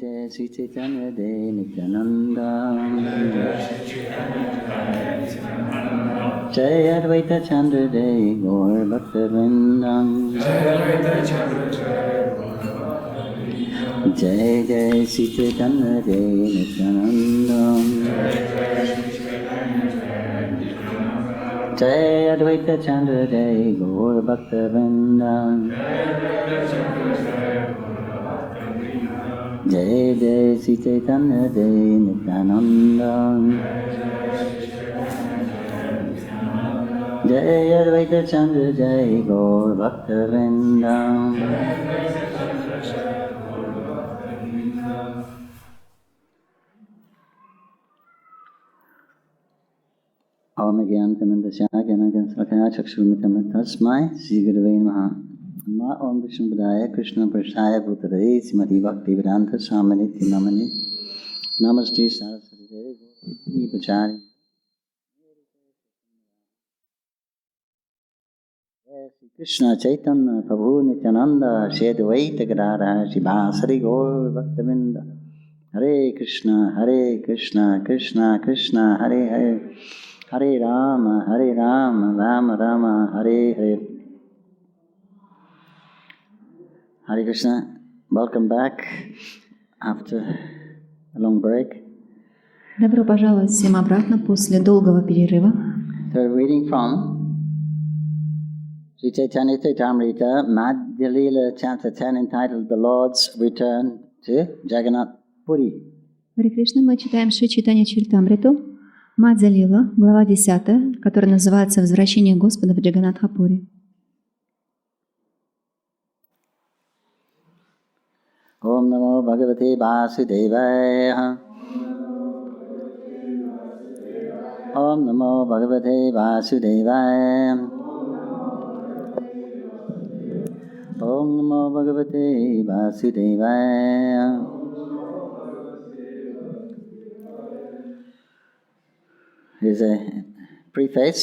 Jai Śrī Caitanya-de Nityananda Jai Advaita Chandra De Gaur Bhakta Vrindam Jai Jai Śrī Caitanya-de Nityananda Jai Advaita Chandra De Gaur Bhakta Vrindam Jai Jai Śrī Caitanya-de Nityananda Jai Advaita Chandra Jai Gaur Bhakta Vrindam Om Gyananandasya Gyanagansakaya Chakshurmitama Tasmai Śrī Gurave Namaha Ma Om Vishnu Padaya Krishna Prasaya Bhutare Srimati Bhakti Vedanta Swaminiti Namani Namaste Saraswati Devi Pachari Shri Krishna Chaitanya Prabhu Nityananda Shri Advaita Gadadhara Srivasari Gaur Bhaktavinda Hare Krishna Krishna Krishna Hare Hare Hare Rama Rama Rama Hare Hare Hare Krishna, welcome back after a long break. Добро пожаловать всем обратно после долгого перерыва. So we're reading from Śrī Caitanya-charitamrita Madhya-līlā, Chapter 10, entitled The Lord's Return to Jagannath Puri. Харе Кришна, мы читаем Шри Чайтанья-чаритамриту Мадхья-лила, глава 10, которая называется «Возвращение Господа в Джаганнатхапури». Om Namo Bhagavate Vasudevaya Om Namo Bhagavate Vasudevaya Om Namo Bhagavate Vasudevaya Here's a preface.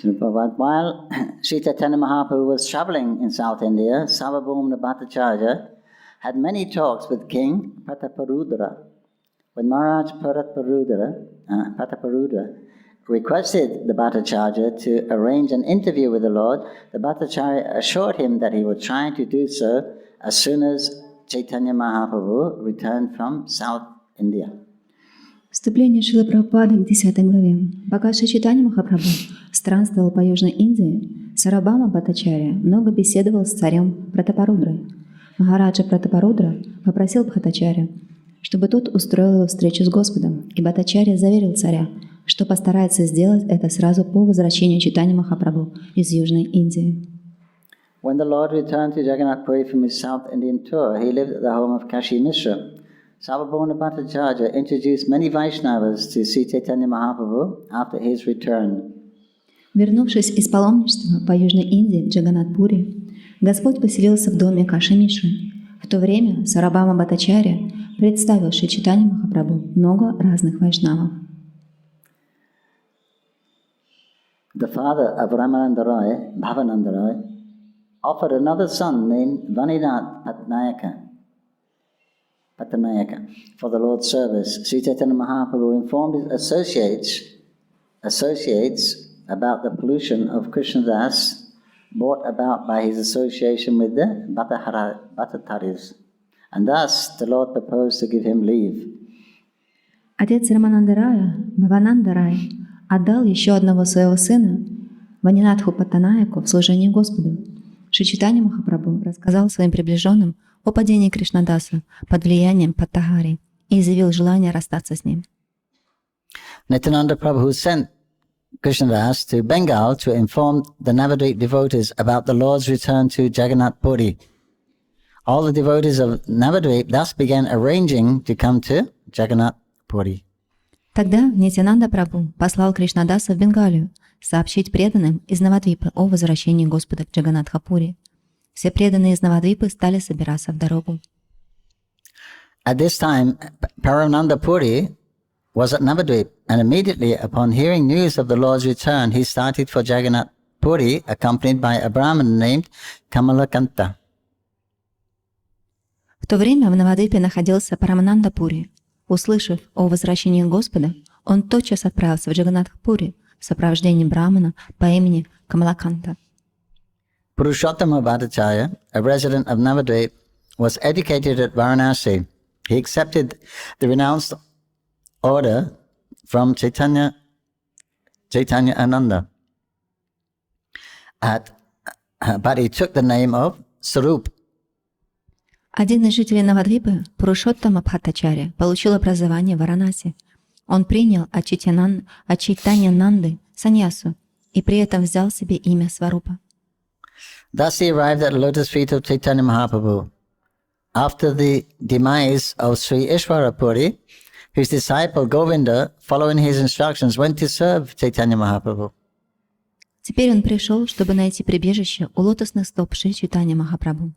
While Śrī Caitanya Mahaprabhu was traveling in South India, Sarvabhauma Bhattacharya had many talks with King Prataparudra. When Maharaj Prataparudra requested the Bhattacharya to arrange an interview with the Lord, the Bhattacharya assured him that he would try to do so as soon as Chaitanya Mahaprabhu returned from South India. Вступление Шрилы Прабхупады к 10 главе. Пока Шри Чайтанья Махапрабху странствовал по Южной Индии, Сарвабхаума Бхаттачарья много беседовал с царем Пратапарудрой. Махараджа Пратапарудра попросил Бхаттачарья, чтобы тот устроил его встречу с Господом, и Бхаттачарья заверил царя, что постарается сделать это сразу по возвращению Чайтаньи Махапрабху из Южной Индии. When the Lord returned to Jagannath Puri from his South Indian tour, he lived at the home of Kashi Mishra. Sarvabhauma Bhattacharya introduced many Vaishnavas to Śrī Caitanya Mahaprabhu after his return. Вернувшись из паломничества по Южной Индии в Джаганнат-пури, Господь поселился в доме Каши Мишры. В то время Сарвабхаума Бхаттачарья представил Шри Чайтанье Махапрабху много разных вайшнавов. The father of Ramananda Roy, Bhavananda Roy, offered another son named Vaninath Pattanayaka for the Lord's service. Śrī Caitanya Mahaprabhu informed his associates about the pollution of Krishnadas brought about by his association with the Bhattataris. And thus the Lord proposed to give him leave. Отец Рамананда Рая, Бхавананда Рай, отдал еще одного своего сына, Ванинатху Паттанаяку, в служение Господу. Шри Чайтанья Махапрабху рассказал своим приближенным о падении Кришнадаса под влиянием Паттахари и изъявил желание расстаться с ним. Nityananda Prabhu sent Krishnadas to Bengal to inform the Navadvip devotees about the Lord's return to Jagannath Puri. All the devotees of Navadvip thus began arranging to come to Jagannath Puri. Тогда Нитянанда Прабху послал Кришнадаса в Бенгалию сообщить преданным из Навадвипы о возвращении Господа в Джаганнатхапури. Все преданные из Навадвипы стали собираться в дорогу. At this time, Paramananda Puri was at Navadvip, and immediately upon hearing news of the Lord's return, he started for Jagannath Puri, accompanied by a Brahmin named Kamalakanta. В В то время в Навадвипе находился Парамананда-пури. Услышав о возвращении Господа, он тотчас отправился в Джаганнатх-пури в сопровождении брамана по имени Камалаканта. Purushottama Bhattacharya, a resident of Navadvip, was educated at Varanasi. He accepted the renounced order from Chaitanya Ananda. But he took the name of Sarup. Один из жителей Навадвипы, Пурушоттама Бхаттачарья, получил образование в Варанаси. Он принял от Чайтанья-нанды саньясу и при этом взял себе имя Сварупа. Thus he arrived at the lotus feet of Chaitanya Mahaprabhu. After the demise of Sri Ishwarapuri, his disciple Govinda, following his instructions, went to serve Chaitanya Mahaprabhu. Теперь он пришел, чтобы найти прибежище у лотосных стоп Шри Чайтанья Махапрабху.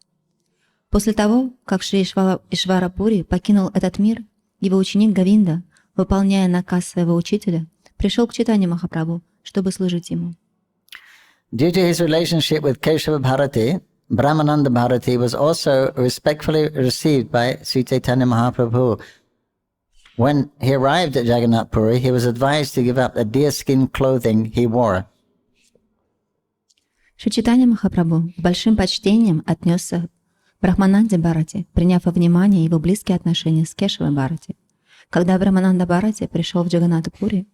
После того, как Шри Ишварапури покинул этот мир, его ученик Говинда, выполняя наказ своего учителя, пришел к Чайтанье Махапрабху, чтобы служить ему. Due to his relationship with Keshava Bharati, Brahmananda Bharati was also respectfully received by Sri Chaitanya Mahaprabhu. When he arrived at Jagannath Puri, he was advised to give up the deerskin clothing he wore. Шри Чайтанья Махапрабху с большим почтением отнесся к Брахмананде Бхарати, приняв во внимание его близкие отношения с Кешавой Бхарати. Когда Брахмананда Бхарати пришел в Джаганнат-пури,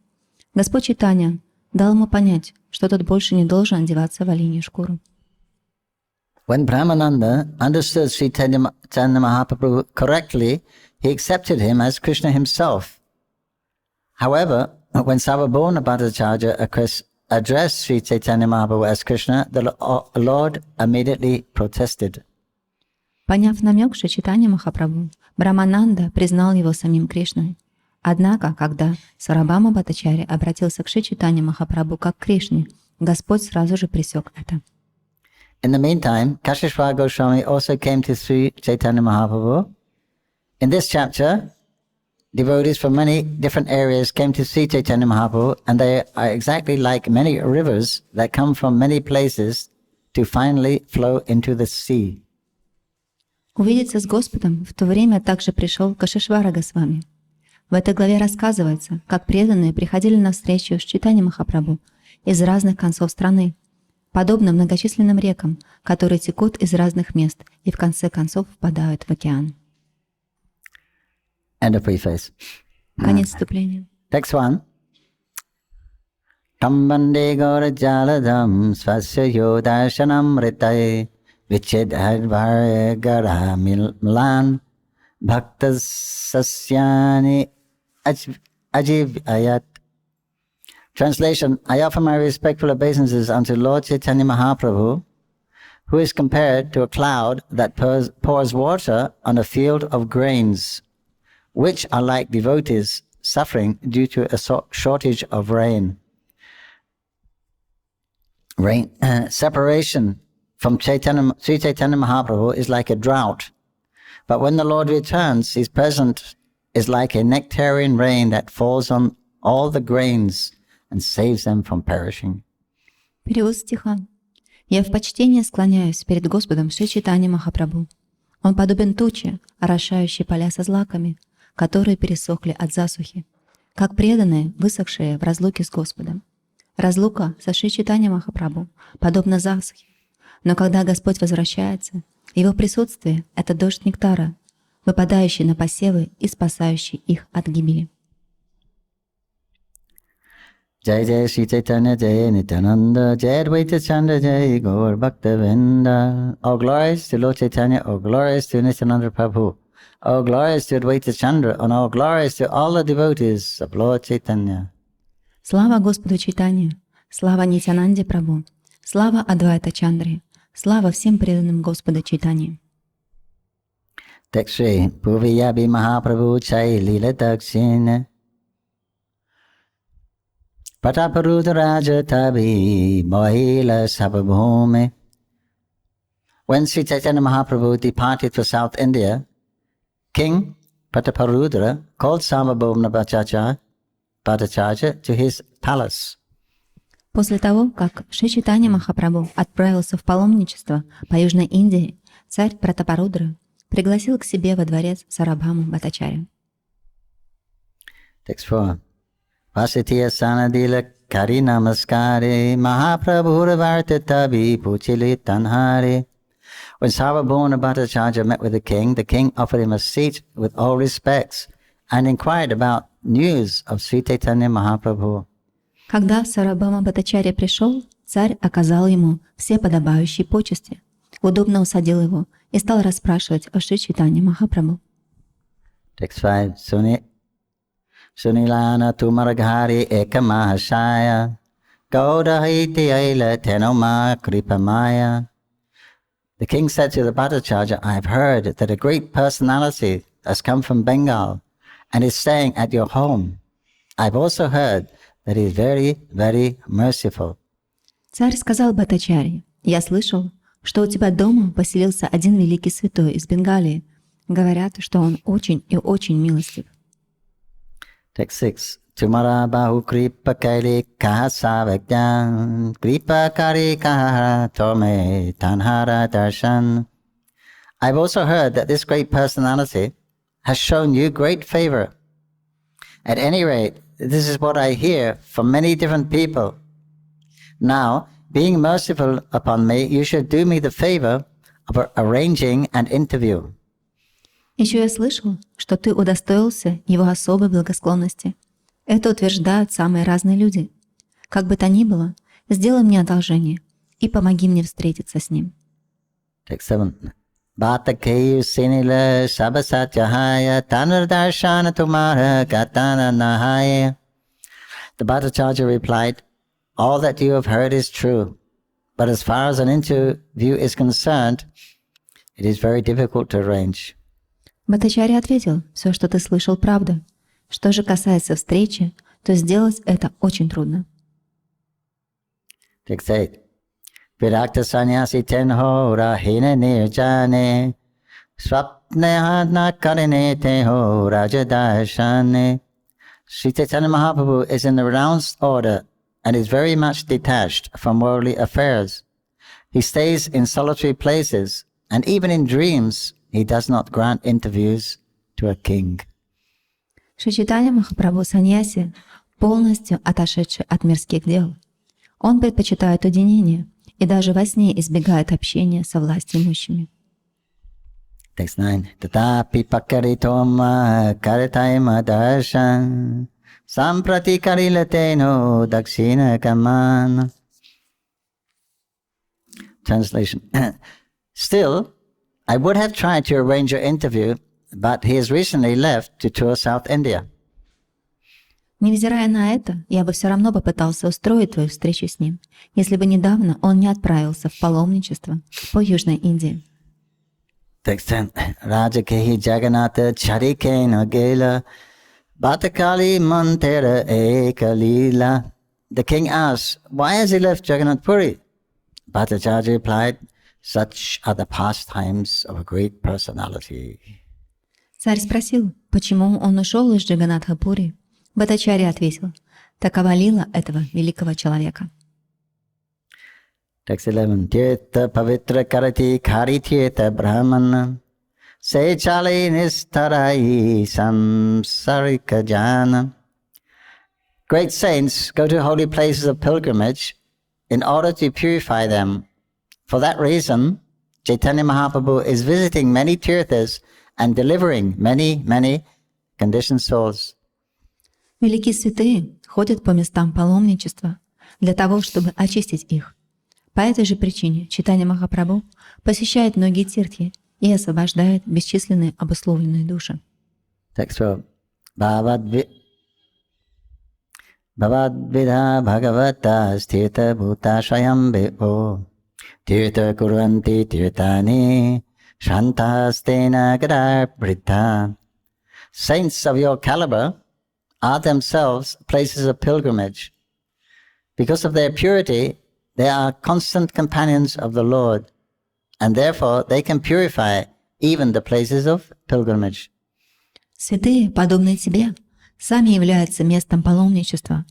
Господь Чайтанья дал ему понять, что тот больше не должен одеваться в оленью шкуру. When Brahmananda understood Sri Chaitanya Mahaprabhu correctly, he accepted him as Krishna himself. However, when Sarvabhauma Bhattacharya addressed Sri Chaitanya Mahaprabhu as Krishna, the Lord immediately protested. Поняв намек Шри Чайтанья Махапрабху, Брахмананда признал его самим Кришной. Однако, когда Сарвабхаума Бхаттачарья обратился к Шри Чайтанье Махапрабху как к Кришне, Господь сразу же пресек это. In the meantime, Kashishwar Goswami also came to Sri Chaitanya Mahaprabhu. In this chapter, devotees from many different areas came to Sri Chaitanya Mahaprabhu, and they are exactly like many rivers that come from many places to finally flow into the sea. Увидеться с Господом в то время также пришел Кашишвара Госвами. В этой главе рассказывается, как преданные приходили на встречу с Чайтаньей Махапрабху из разных концов страны, подобно многочисленным рекам, которые текут из разных мест и в конце концов впадают в океан. End of preface. Конец вступления. Text 1. Tam bande gaura jaladam svasya yodarshanam ritai vichedhadvar gara milan bhaktas sasyani ajiv ayat. Translation: I offer my respectful obeisances unto Lord Chaitanya Mahaprabhu, who is compared to a cloud that pours water on a field of grains, which are like devotees suffering due to a shortage of rain. Separation from Sri Chaitanya Mahaprabhu is like a drought, but when the Lord returns, His presence is like a nectarian rain that falls on all the grains and saves them from perishing. Перевод стиха. Я в почтении склоняюсь перед Господом Шри Чайтаньей Махапрабху. Он подобен туче, орошающей поля со злаками, которые пересохли от засухи, как преданные, высохшие в разлуке с Господом. Разлука со Шри Чайтаньей Махапрабху подобна засухе, но когда Господь возвращается, Его присутствие — это дождь нектара, выпадающий на посевы и спасающий их от гибели. Jai Jai Shri Chaitanya Jai Nityananda Jai Advaita Chandra Jai Gaur Bhaktavinda. All glories to Lord Chaitanya, all glories to Nityananda Prabhu, all glories to Advaita Chandra, and all glories to all the devotees of Lord Chaitanya. Слава Господу Чайтанье, слава Нитянанде Прабху, слава Адвайта Чандре, слава всем преданным Господа Чайтанье. Текст 3. Purviyabi Mahaprabhu Chai Lila Dakshina Pataparuta Raja Tabi Mohila Sababhume. When Sri Chaitanya Mahaprabhu departed for South India, King Pataparudra called Sarvabhauma Bhattacharya to his palace. После того, как Шри Чайтанья Махапрабху отправился в паломничество по Южной Индии, царь Пратапарудра пригласил к себе во дворец Сарабхаму Бхаттачарью. Text 4. Vasitiya sanadila kari namaskare Mahaprabhura vartatavi puchili tanhare. When Sarvabhauma Bhattacharya met with the king offered him a seat with all respects and inquired about news of Śrī Caitanya Mahaprabhu. Когда Сарабхама Бхаттачарья пришел, царь оказал ему все подобающие почести, удобно усадил его и стал расспрашивать о Шри Чайтанье Махапрабху. Text 5. Sunilana tumaragari ekamahashaya Gaudahiti aila tenoma kripamaya. The king said to the Bhattacharya, I have heard that a great personality has come from Bengal and is staying at your home. I have also heard that he is very, very merciful. Царь сказал Бхаттачарье, я слышал, что у тебя дома поселился один великий святой из Бенгалии. Говорят, что он очень и очень милостив. Text 6. Tumara bahu kripa kaili kaha savakyan kripa kari kaha tome tanhara darshan. I've also heard that this great personality has shown you great favor. At any rate, this is what I hear from many different people. Now, being merciful upon me, you should do me the favor of arranging an interview. Еще я слышал, что ты удостоился его особой благосклонности. Это утверждают самые разные люди. Как бы то ни было, сделай мне одолжение и помоги мне встретиться с ним. Text 7. Bhatakeyu sinila sabasatyahaya tanardarshana tumara gatana nahaya. The Bhattacharya replied, all that you have heard is true, but as far as an interview is concerned, it is very difficult to arrange. Бхаттачарья ответил, все, что ты слышал, правда. Что же касается встречи, то сделать это очень трудно. Text 8. Virakta sanyasi tenho rahine nirjane swapnehana karine teho rajadarshane. Śrī Caitanya Mahaprabhu is in the renounced order and is very much detached from worldly affairs. He stays in solitary places, and even in dreams he does not grant interviews to a king. Шри Чайтанья Махапрабху саньяси, полностью отошедший от мирских дел. Он предпочитает уединение и даже во сне избегает общения со властимущими. Text 9. Tatapi pakaritoma karitayma darshan samprati karilateno dakshina kamana. Translation. Still, I would have tried to arrange your interview, but he has recently left to tour South India. Невзирая на это, я бы все равно попытался устроить твою встречу с ним, если бы недавно он не отправился в паломничество по Южной Индии. Text 10. Rajakehi Jagannatha Charikena Gela Bhatakali Mantera Eka Lila. The king asked, why has he left Jagannath Puri? Bhattacharya replied, such are the pastimes of a great personality. Царь спросил, почему он ушел из Джаганнатха-пури. Бхаттачарья ответил, такова лила этого великого человека. Text 11. Tirtha pavitra karati kari tirtha brahmana se chali nistarai samsarika jana. Great saints go to holy places of pilgrimage in order to purify them. For that reason, Chaitanya Mahaprabhu is visiting many tirthas and delivering many, many conditioned souls. Великие святые ходят по местам паломничества для того, чтобы очистить их. По этой же причине Чайтанья Махапрабху посещает многие тиртхи и освобождает бесчисленные обусловленные души. Text 12. Bhavadvidha bhagavata sthita bhuta shayam bhivo tirtha kuranti tirthani shantastena gadarbhita. Saints of your caliber are themselves places of pilgrimage. Because of their purity, they are constant companions of the Lord, and therefore they can purify even the places of pilgrimage. Святые, подобные тебе, сами являются местом паломничества.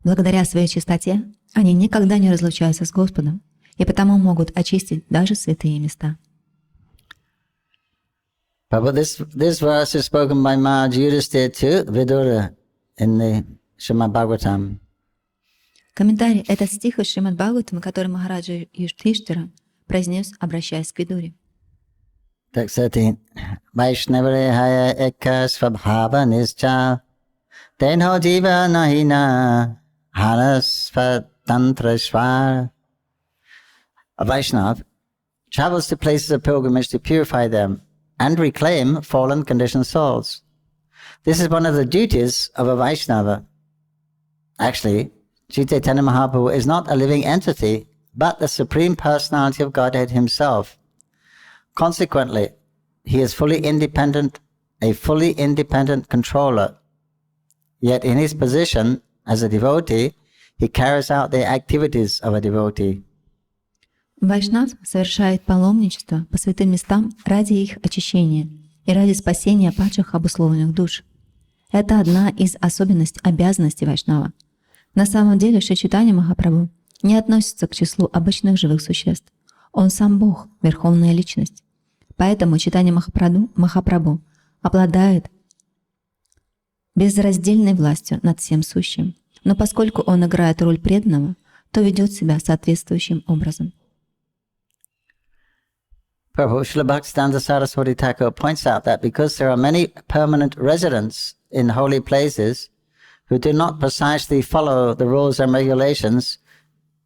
Благодаря своей чистоте они никогда не разлучаются с Господом, и потому могут очистить даже святые места. But this verse is spoken by Maharaj Yudhisthira to Vidura in the Srimad Bhagavatam. Комментарий. Этот стих из Шримад Бхагаватама, который Махараджа Юдхиштхира произнес, обращаясь к Видуре. Текст 13. Vaishnavare haya eka svabhava nischa tenho jiva nahina harasvatantra shvar. A Vaishnav travels to places of pilgrimage to purify them and reclaim fallen conditioned souls. This is one of the duties of a Vaishnava. Actually, Śrī Caitanya-Mahaprabhu is not a living entity, but the Supreme Personality of Godhead Himself. Consequently, He is fully independent, a fully independent controller. Yet in His position as a devotee, He carries out the activities of a devotee. Вайшнав совершает паломничество по святым местам ради их очищения и ради спасения падших обусловленных душ. Это одна из обязанностей Вайшнава. На самом деле Шри Чайтанья-Махапрабху не относится к числу обычных живых существ. Он сам Бог, Верховная Личность. Поэтому Чайтанья-Махапрабху обладает безраздельной властью над всем сущим. Но поскольку он играет роль преданного, то ведет себя соответствующим образом. Prabhu Srila Bhaktivedanta Saraswati Thakur points out that because there are many permanent residents in holy places who do not precisely follow the rules and regulations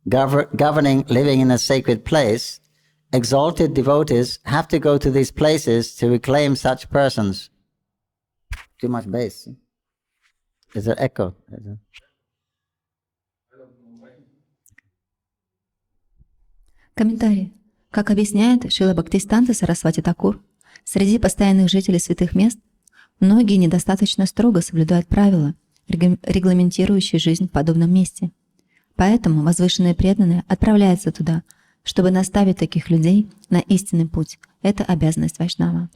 governing living in a sacred place, exalted devotees have to go to these places to reclaim such persons. Too much bass. Is there echo? Комментарий. Как объясняет Шрила Бхактисиданта Сарасвати Такур, среди постоянных жителей святых мест многие недостаточно строго соблюдают правила, регламентирующие жизнь в подобном месте. Поэтому возвышенные преданные отправляются туда, чтобы наставить таких людей на истинный путь. Это обязанность Вайшнава.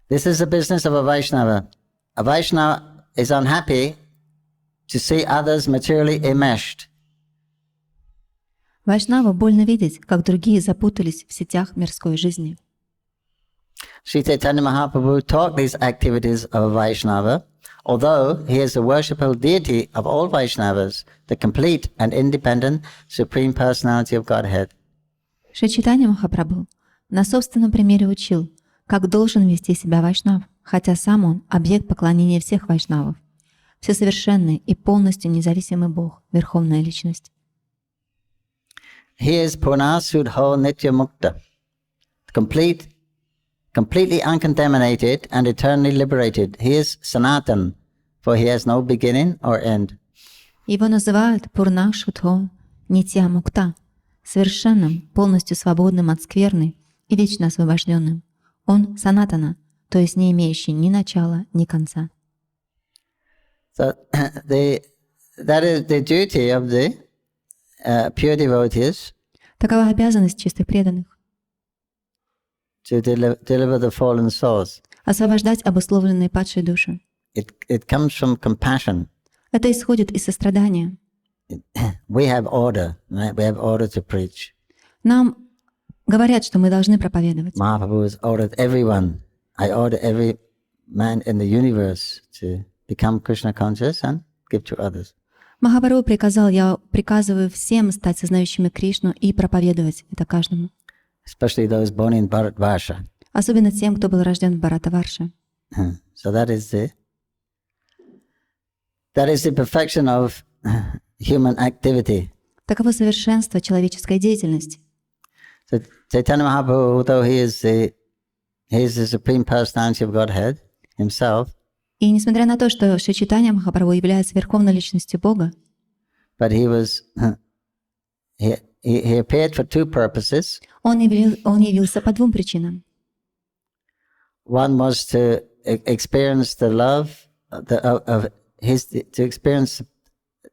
This is the business of a Vaishnava. A Vaishnava is unhappy to see others materially enmeshed. Вайшнаву больно видеть, как другие запутались в сетях мирской жизни. Śrī Caitanya-Mahaprabhu taught these activities of a Vaishnava, although he is the worshipful deity of all Vaishnavas, the complete and independent Supreme Personality of Godhead. Шри Чайтанья-Махапрабху на собственном примере учил, как должен вести себя Вайшнав, хотя сам он объект поклонения всех Вайшнавов, всесовершенный и полностью независимый Бог, Верховная Личность. He is Purna Sudho Nitya Mukta, completely uncontaminated and eternally liberated. He is Sanatan, for he has no beginning or end. Его называют Пурна Шудхо Нитья Мукта, совершенным, полностью свободным от скверны и вечно освобожденным. Он Санатана, то есть не имеющий ни начала, ни конца. So that is the duty of the pure devotees. Такова обязанность чистых преданных. To deliver the fallen souls. Освобождать обусловленные падшие души. It comes from compassion. Это исходит из сострадания. We have order, right? We have order to preach. Нам говорят, что мы должны проповедовать. Mahaprabhu has ordered everyone. I order every man in the universe to become Krishna conscious and give to others. Махапрабху приказал, я приказываю всем стать сознающими Кришну и проповедовать это каждому. Especially those born in Bharatvarsha. Особенно тем, кто был рожден в Бхаратаварше. So that is the perfection of human activity. Таково совершенство человеческой деятельности. So Chaitanya Mahaprabhu, although he is the Supreme Personality of Godhead himself, И несмотря на то, что Шри Чайтанья-Махапрабху является Верховной Личностью Бога, but he appeared for two purposes. он явился по двум причинам. One was to experience the love to experience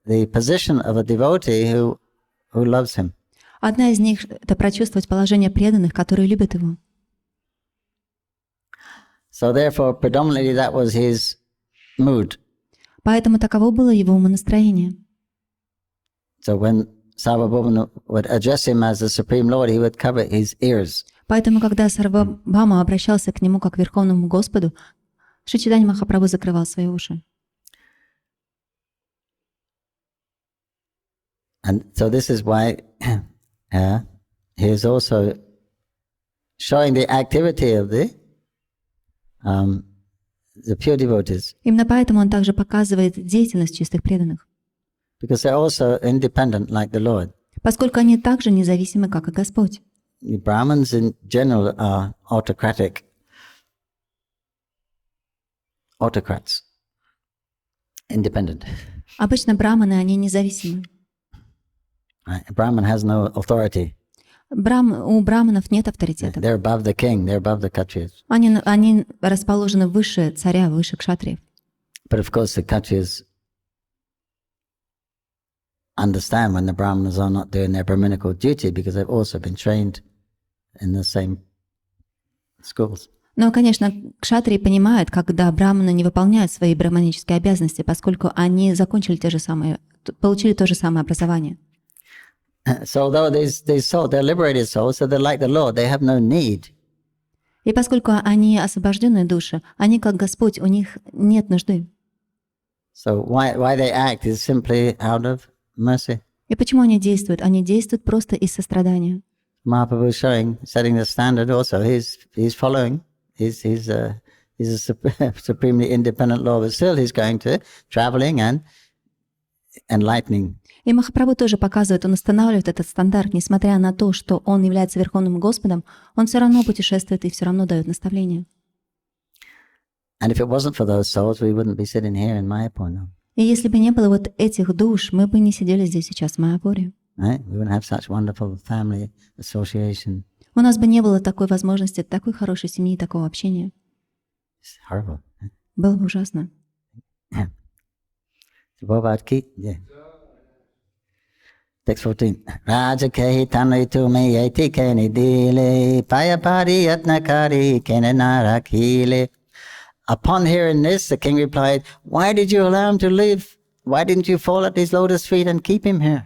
the position of a devotee who loves him. Одна из них — это прочувствовать положение преданных, которые любят его. So therefore, predominantly that was his mood. Поэтому таково было его умонастроение. So when Sarvabhauma would address him as the Supreme Lord, he would cover his ears. Поэтому, когда Сарвабхама обращался к нему как к Верховному Господу, Шри Чайтанья Махапрабху закрывал свои уши. And so this is why he is also showing the activity of the pure devotees. Именно поэтому он также показывает деятельность чистых преданных, Because they're also independent like the Lord. поскольку они также независимы, как и Господь. The Brahmins in general are autocrats. Independent. Обычно браманы, они независимы. Right? A Brahmin has no authority. У браманов нет авторитета. They're above the king, they're above the Kshatriyas. Они расположены выше царя, выше кшатриев. But of course the Kshatriyas understand when the Brahmanas are not doing their Brahminical duty because they've also been trained in the same schools. Но, конечно, кшатрии понимают, когда браманы не выполняют свои брахманические обязанности, поскольку они закончили получили то же самое образование. So although these souls, they're liberated souls, so they're like the Lord, they have no need. И поскольку они освобожденные души, они как Господь, у них нет нужды. So why they act is simply out of mercy. И почему они действуют? Они действуют просто из сострадания. Mahaprabhu is setting the standard also. He's following. He's a supremely independent Lord, but still he's going to traveling and enlightening. И Махапрабху тоже показывает, он устанавливает этот стандарт, несмотря на то, что он является Верховным Господом, он все равно путешествует и все равно дает наставления. And if it wasn't for those souls, we wouldn't be sitting here in Mayapur now. И если бы не было вот этих душ, мы бы не сидели здесь сейчас в Майяпуре. Right? We wouldn't have such wonderful family association. У нас бы не было такой возможности, такой хорошей семьи, такого общения. It's horrible. Было бы ужасно. Text 14. Raja Caitanya to me yeti keni dile payapari yatnakari kenanarakile. Upon hearing this, the king replied, "Why did you allow him to live? Why didn't you fall at his lotus feet and keep him here?"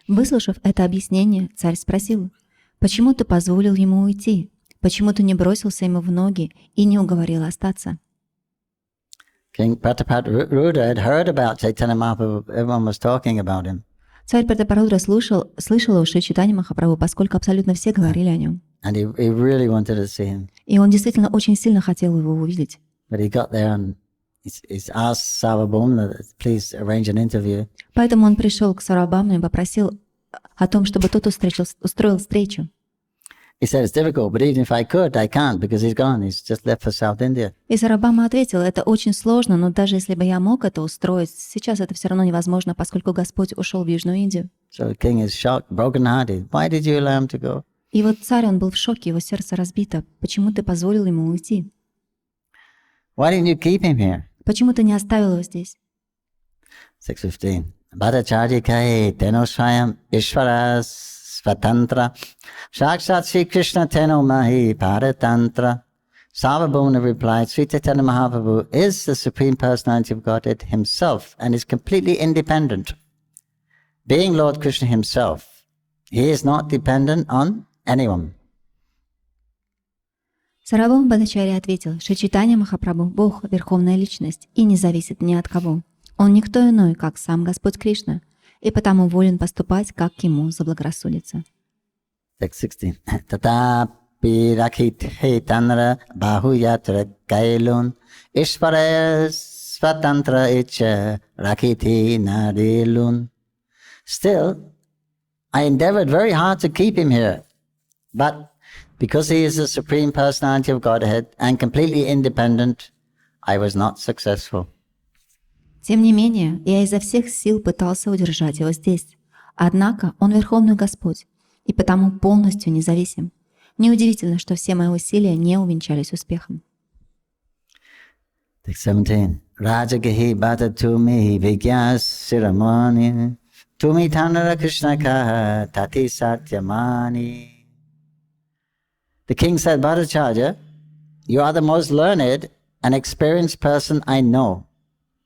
Выслушав это объяснение, царь спросил: «Почему ты позволил ему уйти? Почему ты не бросился ему в ноги и не уговорил остаться?» King Prataparudra had heard about Chaitanya Mahaprabhu. Everyone was talking about him. Царь Пратапарудра слышал о Шри Чайтанье Махапрабху, поскольку абсолютно все говорили о нем. And he really wanted to see him. И он действительно очень сильно хотел его увидеть. But he got there and he's asked Sarvabhauma, please arrange an interview. Поэтому он пришел к Сарвабхаме и попросил о том, чтобы тот устроил встречу. He said, it's difficult, but even if I could, I can't, because he's gone. He's just left for South India. И Сарвабхама ответил: это очень сложно, но даже если бы я мог это устроить, сейчас это все равно невозможно, поскольку Господь ушел в Южную Индию. So the king is shocked, broken-hearted. Why did you allow him to go? И вот царь, он был в шоке, его сердце разбито. Почему ты позволил ему уйти? Why didn't you keep him here? Почему ты не оставил его здесь? 6:15. Bhattacharya kai teno swayam ishvara svatantra sakshat Sri Krishna teno mahi paratantra. Sarvabhauma replied, Sri Chaitanya Mahaprabhu is the Supreme Personality of Godhead himself and is completely independent. Being Lord Krishna himself, he is not dependent on anyone. Сарвабхаума Бхаттачарья ответил: Шри Чайтанья Махапрабху – Бог, Верховная Личность, и не зависит ни от кого. Он никто иной, как сам Господь Кришна, и потому волен поступать, как ему заблагорассудится. Text 16. Tatapi rakhite tanra bahuyatra kailun ishvara svatantra icha rakhiti narilun. Still, I endeavored very hard to keep him here, but because he is the Supreme Personality of Godhead and completely independent, I was not successful. Тем не менее, я изо всех сил пытался удержать его здесь. Однако он Верховный Господь, и потому полностью независим. Неудивительно, что все мои усилия не увенчались успехом. Text 17. Rajagahi bhata tumi vigyas siramani tumi tanara krishnaka tati satyamani. The king said, Bhattacharya, you are the most learned and experienced person I know.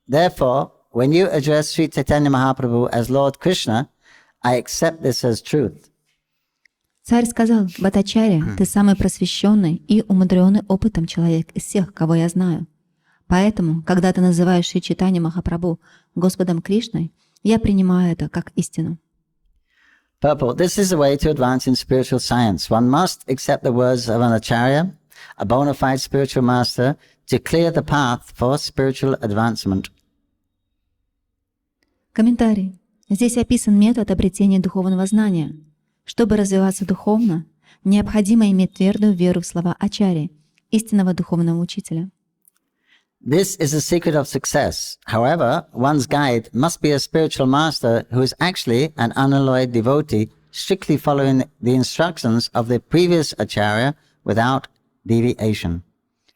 Therefore, when you address Sri Chaitanya Mahaprabhu as Lord Krishna, I accept this as truth. Царь сказал: «Бхаттачарья, ты самый просвещенный и умудренный опытом человек из всех, кого я знаю. Поэтому, когда ты называешь Шри Чайтанью Махапрабху Господом Кришной, я принимаю это как истину». Purport. This is the way to advance in spiritual science. One must accept the words of an acharya, a bona fide spiritual master, to clear the path for spiritual advancement. Комментарий. Здесь описан метод обретения духовного знания. Чтобы развиваться духовно, необходимо иметь твердую веру в слова ачарьи, истинного духовного учителя. This is the secret of success. However, one's guide must be a spiritual master who is actually an unalloyed devotee, strictly following the instructions of the previous acharya without deviation.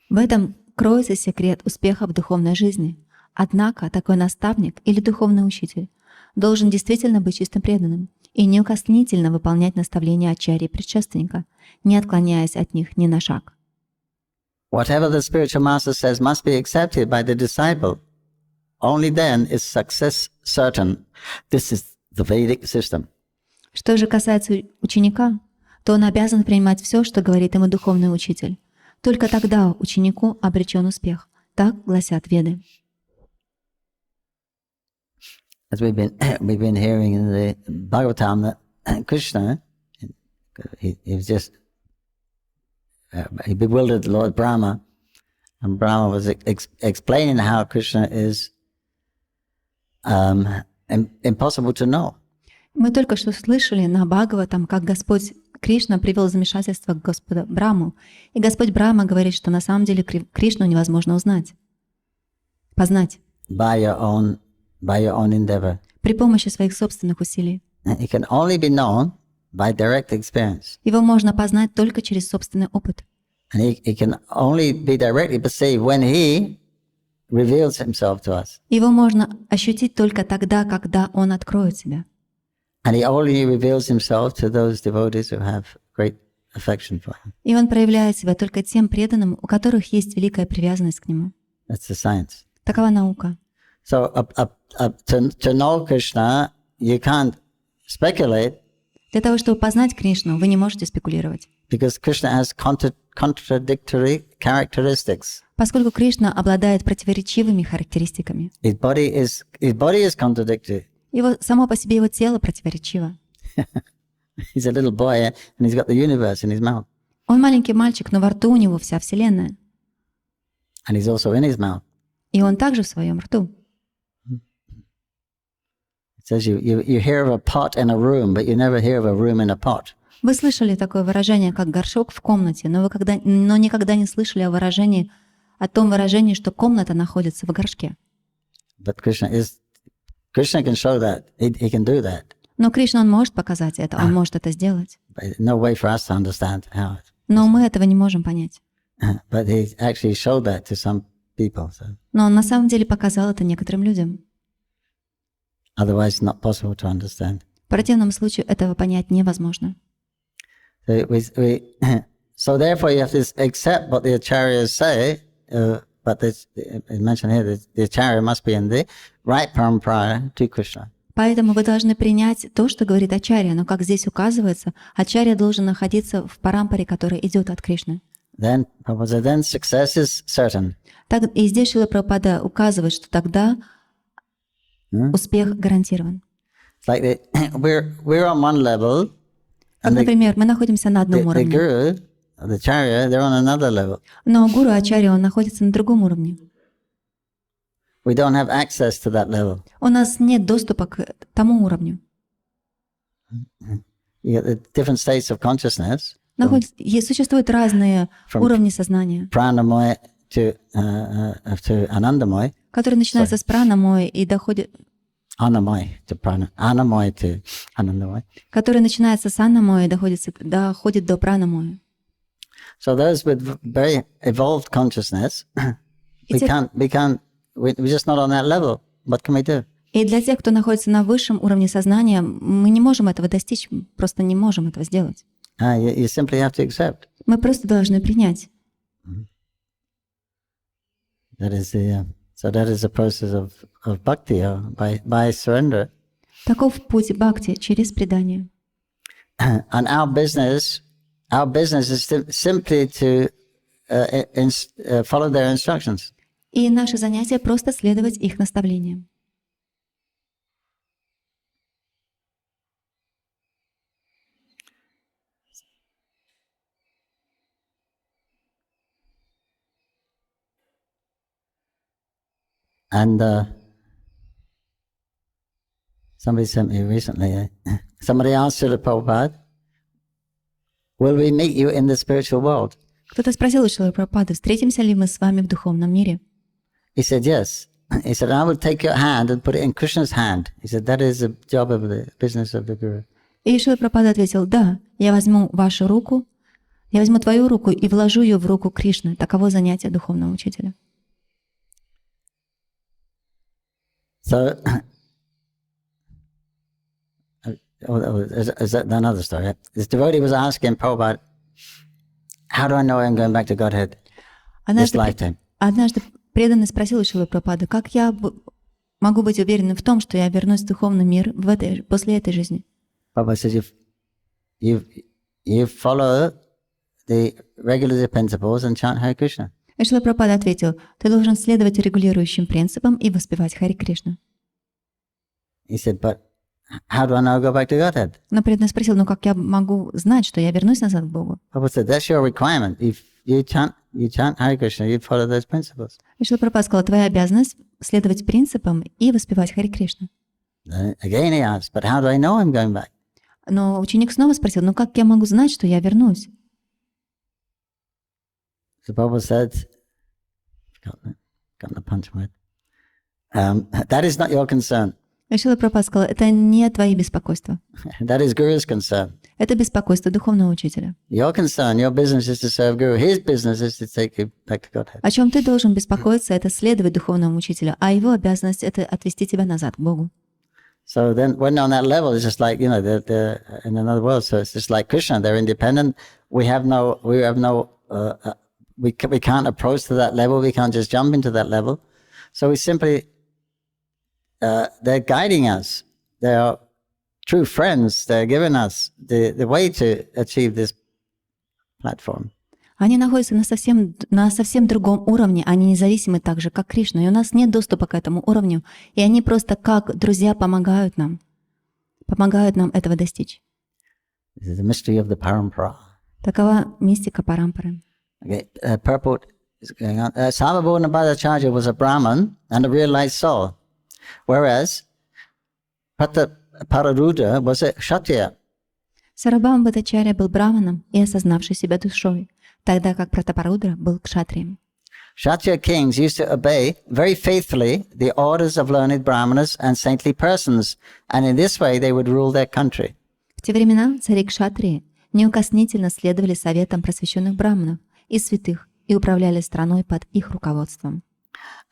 В этом кроется секрет успеха в духовной жизни. Однако такой наставник или духовный учитель должен действительно быть чистым преданным и неукоснительно выполнять наставления ачарьи предшественника, не отклоняясь от них ни на шаг. Whatever the spiritual master says must be accepted by the disciple. Only then is success certain. This is the Vedic system. Что же касается ученика, то он обязан принимать все, что говорит ему духовный учитель. Только тогда ученику обречен успех. Так гласят Веды. As we've been hearing in the Bhagavatam that Krishna, he was just he bewildered Lord Brahma, and Brahma was explaining how Krishna is impossible to know. Мы только что слышали на Бхагаватам, как Господь Кришна привел замешательство к Господу Браму, и Господь Брахма говорит, что на самом деле Кришну невозможно узнать, познать. By your own endeavor. При помощи своих собственных усилий. It can only be known by direct experience. Его можно познать только через собственный опыт. And he can only be directly perceived when he reveals himself to us. Его можно ощутить только тогда, когда он откроет себя. And he only reveals himself to those devotees who have great affection for him. И он проявляет себя только тем преданным, у которых есть великая привязанность к нему. That's the science. Такова наука. So to know Krishna, you can't speculate. Для того, чтобы познать Кришну, вы не можете спекулировать. Because Krishna has contradictory characteristics. Поскольку Кришна обладает противоречивыми характеристиками. His body is contradictory. Само по себе его тело противоречиво. He's a little boy and he's got the universe in his mouth. Он маленький мальчик, но во рту у него вся вселенная. And he's also in his mouth. И он также в своем рту. It says you hear of a pot in a room, but you never hear of a room in a pot. Вы слышали такое выражение, как горшок в комнате, но никогда не слышали о том выражении, что комната находится в горшке. But Krishna can show that. He can do that. Но Кришна, он может показать это, он может это сделать. No way for us to understand how. Но мы этого не можем понять. But he actually showed that to some people. So. Но он на самом деле показал это некоторым людям. Otherwise, not possible to understand. В противном случае этого понять невозможно. So therefore, you have to accept what the acharyas say. But it's mentioned here that the acharya must be in the right parampara to Krishna. Поэтому вы должны принять то, что говорит ачарья, но, как здесь указывается, ачарья должен находиться в парампаре, который идет от Кришны. Then success is certain. Так, и здесь Шрила Прабхупада указывает, что тогда успех гарантирован. Like we're on one level. Как, например, мы находимся на одном уровне. The acharya, they're on another level. Но гуру ачарья, он находится на другом уровне. We don't have access to that level. У нас нет доступа к тому уровню. You get the different states of consciousness. Существуют разные уровни сознания, Pranamoy to Anandamoy. которые начинаются с пранамои и доходят... Anamoy to Anandamoy. Который начинается с анамои и доходит до пранамои. So those with very evolved consciousness, we're just not on that level. What can we do? И для тех, кто находится на высшем уровне сознания, мы не можем этого достичь, просто не можем этого сделать. You simply have to accept. Мы просто должны принять. That is the process of bhakti, by surrender. Таков путь бхакти через предание. And our business is simply to follow their instructions. И наше занятие просто следовать их наставлениям. And somebody sent me recently, somebody asked Srila Prabhupada, will we meet you in the spiritual world? Кто-то спросил у Шрилы Прабхупады, встретимся ли мы с вами в духовном мире? He said, yes. He said, I will take your hand and put it in Krishna's hand. He said, that is the job of the business of the Guru. И Шрила Прабхупада ответил, да, я возьму вашу руку, я возьму твою руку и вложу ее в руку Кришны. Таково занятие духовного учителя. So, is that another story? This devotee was asking Prabhupada, how do I know I'm going back to Godhead this lifetime? Однажды преданный спросил у Шрилы Прабхупады, как я могу быть уверенным в том, что я вернусь в духовный мир после этой жизни? Prabhupada says, you follow the regulative principles and chant Hare Krishna. И Шрила Прабхупада ответил, ты должен следовать регулирующим принципам и воспевать Хари Кришну. He said, but how do I know I go back to Godhead? Но преданный спросил, ну как я могу знать, что я вернусь назад к Богу? Prabhupada said, that's your requirement. If you chant Hare Krishna, you follow those principles. И Шрила Прабхупада сказал, твоя обязанность следовать принципам и воспевать Хари Кришну. Again he asked, but how do I know I'm going back? Но ученик снова спросил, ну как я могу знать, что я вернусь? So Prabhupada said, got the punch word. That is not your concern. И Шрила Прабхупада сказал, это не твои беспокойства. That is Guru's concern. Это беспокойство духовного учителя. Your concern, your business is to serve Guru. His business is to take you back to Godhead. О чем ты должен беспокоиться, это следовать духовному учителю, а его обязанность это отвести тебя назад к Богу. So then, when on that level, it's just like, you know, they're in another world. So it's just like Krishna. They're independent. We can't approach to that level. We can't just jump into that level. So we simply, they're guiding us. They are true friends. They're giving us the way to achieve this platform. Они находятся на совсем другом уровне, они независимы так же, как Кришна, и у нас нет доступа к этому уровню, и они просто как друзья помогают нам этого достичь. This is the mystery of the parampara. Такова мистика парампары. Okay, purport is going on. Sarvabhauma Bhattacharya was a Brahman and a realized soul, whereas Pararuddra was a Kshatriya. Сарабхаума Бхаттачарья был браманом и осознавший себя душой, тогда как Пратапарудра был кшатрием. Kshatriya kings used to obey very faithfully the orders of learned brahmanas and saintly persons, and in this way they would rule their country. В те времена цари кшатрии неукоснительно следовали советам просвещенных браманов и святых и управляли страной под их руководством.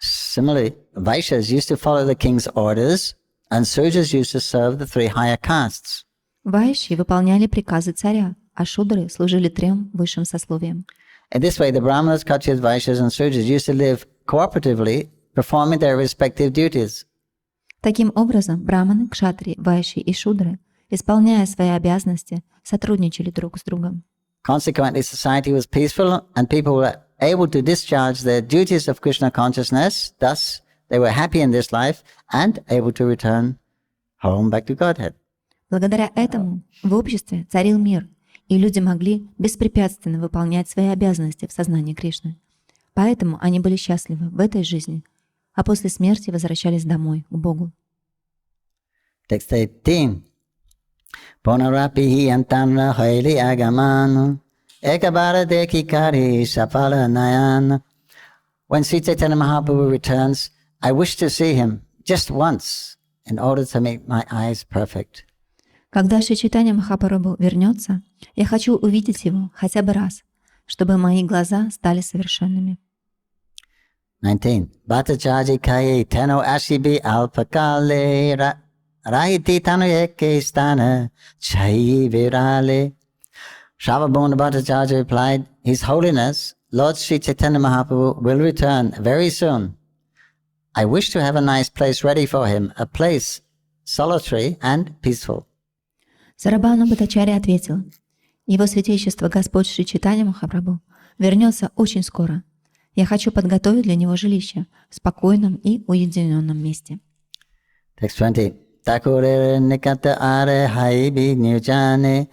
Similarly, Vaishyas used to follow the king's orders, and Sudras used to serve the three higher castes. Вайши выполняли приказы царя, а шудры служили трем высшим сословиям. In this way, the Brahmanas, Kshatriyas, Vaishyas, and Sudras used to live cooperatively, performing their respective duties. Таким образом, браманы, кшатрии, вайши и шудры, исполняя свои обязанности, сотрудничали друг с другом. Consequently, society was peaceful, and people were able to discharge their duties of Krishna consciousness. Thus, they were happy in this life and able to return home back to Godhead. Благодаря этому в обществе царил мир, и люди могли беспрепятственно выполнять свои обязанности в сознании Кришны. Поэтому они были счастливы в этой жизни, а после смерти возвращались домой, к Богу. Текст 10. Понарапи антамра хайли агаману экабара декикари шапала наяна. When Śrī Caitanya-Mahaprabhu returns, I wish to see him just once in order to make my eyes perfect. Когда Шри Чайтанья-Махапрабху вернется, я хочу увидеть его хотя бы раз, чтобы мои глаза стали совершенными. 19. Bhattacharya kaye teno ashibi alpakale rahiti tanu eke stana chayi virale. Sarvabhauma Bhattacharya replied, His Holiness, Lord Śrī Caitanya-Mahaprabhu will return very soon. I wish to have a nice place ready for him, a place solitary and peaceful. Сарабхана Бхаттачарья ответил: «Его святейшество Господь Шри Чайтанья-Махапрабху вернется очень скоро. Я хочу подготовить для него жилище в спокойном и уединенном месте». Текст 20. Такуре никата аре хайби нирджане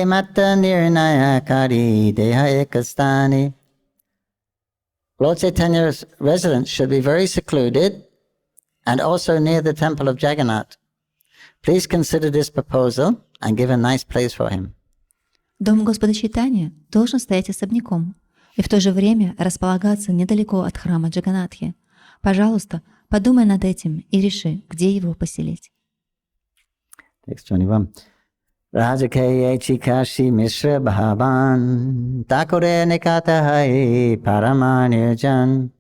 матта нирнаякари деха экастани. Lord Chaitanya's residence should be very secluded and also near the temple of Jagannath. Please consider this proposal and give a nice place for him. Дом Господа Чайтаньи должен стоять особняком и в то же время располагаться недалеко от храма Джаганатхи. Пожалуйста, подумай над этим и реши, где его поселить. Text 21. Rajakaya Chikashi Mishra Bhavan Takure Nikata Hai Paramanirjan.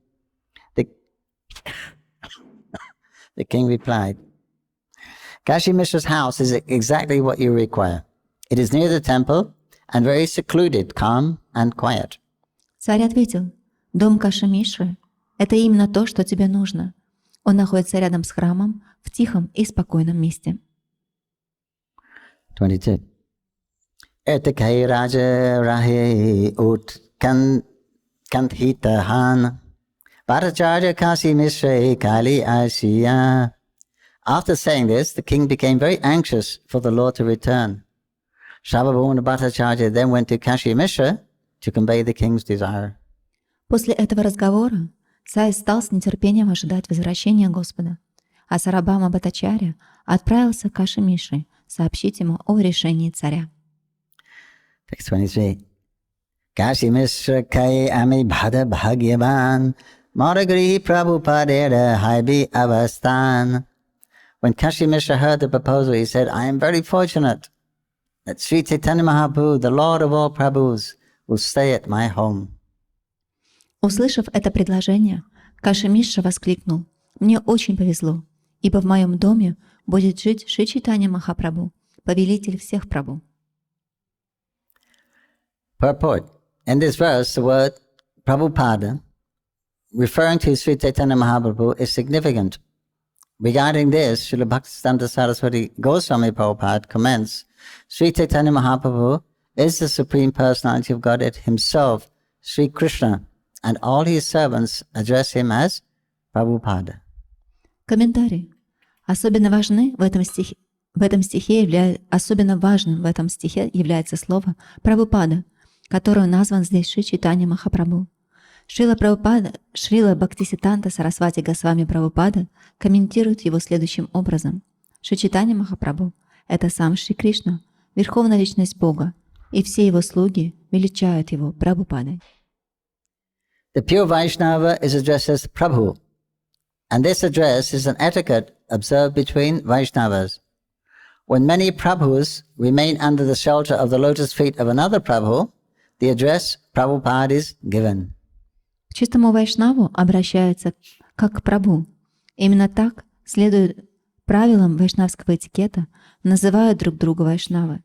The king replied, Kashi Mishra's house is exactly what you require. It is near the temple and very secluded, calm and quiet. Царь ответил: «Дом Каши Мишры – это именно то, что тебе нужно. Он находится рядом с храмом в тихом и спокойном месте». 22. Etakai Raja Rahe Ut Kanthita Han Bhattacharya Kasi Mishra Kali Asiya. After saying this, the king became very anxious for the Lord to return. Shavabhumana Bhattacharya then went to Kashi Mishra to convey the king's desire. После этого разговора царь стал с нетерпением ожидать возвращения Господа, а Сарабхама Бхаттачарья отправился к Каши Мишре сообщить ему о решении царя. Text 23. Kashi Mishra Kai Ami Bhada Bhagyavan Maragri Prabhupadera Haibi Avastan. When Kashi Mishra heard the proposal, he said, I am very fortunate that Śrī Caitanya-Mahaprabhu, the Lord of all Prabhus, will stay at my home. Услышав это предложение, Каши Мишра воскликнул: «Мне очень повезло, ибо в моем доме будет жить Шри Чайтанья-Махапрабху, повелитель всех Прабху». Purport. In this verse, the word Prabhupada, referring to Śrī Caitanya-Mahaprabhu, is significant. Regarding this, Srila Bhaktisiddhanta Saraswati Goswami Prabhupada comments, Śrī Caitanya-Mahaprabhu is the Supreme Personality of Godhead himself, Sri Krishna, and all his servants address him as Prabhupada. Комментарий. Особенно важным в этом стихе является слово «Прабхупада», которое назван здесь Шри Чайтанья-Махапрабху. Шрила Бхактисиддханта Сарасвати Госвами Прабхупада комментирует его следующим образом. Шри Чайтанья-Махапрабху – это сам Шри Кришна, Верховная Личность Бога, и все его слуги величают его Прабхупадой. The pure Vaishnava is addressed as Prabhu, and this address is an etiquette observed between Vaishnavas. When many Prabhus remain under the shelter of the lotus feet of another Prabhu, the address Prabhupada is given. К чистому вайшнаву обращаются как к Прабху. Именно так, следуя правилам вайшнавского этикета, называют друг друга вайшнавы.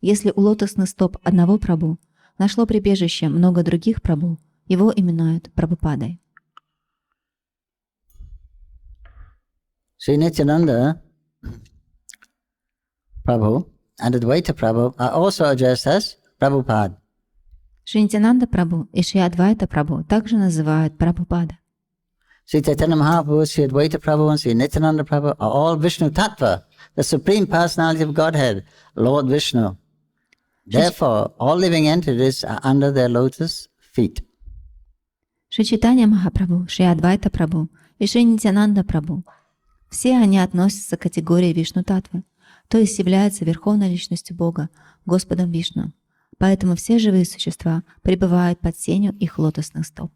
Если у лотосных стоп одного Прабху нашло прибежище много других Прабху, его именуют Прабхупадой. Sri Nityananda Prabhu and Advaita Prabhu are also addressed as Prabhupada. Шри Нитянанда Прабху и Шри Адвайта Прабху также называют Прабхупада. Sri Caitanya-Mahaprabhu, Sri Advaita Prabhu and Sri Nityananda Prabhu are all Vishnu Tattva, the Supreme Personality of Godhead, Lord Vishnu. Therefore, all living entities are under their lotus feet. Шри Чайтанья-Махапрабху, Шри Адвайта Прабху и Шри Нитянанда Прабху – все они относятся к категории Вишну-татвы, то есть являются Верховной Личностью Бога, Господом Вишну. Поэтому все живые существа пребывают под сенью их лотосных стоп.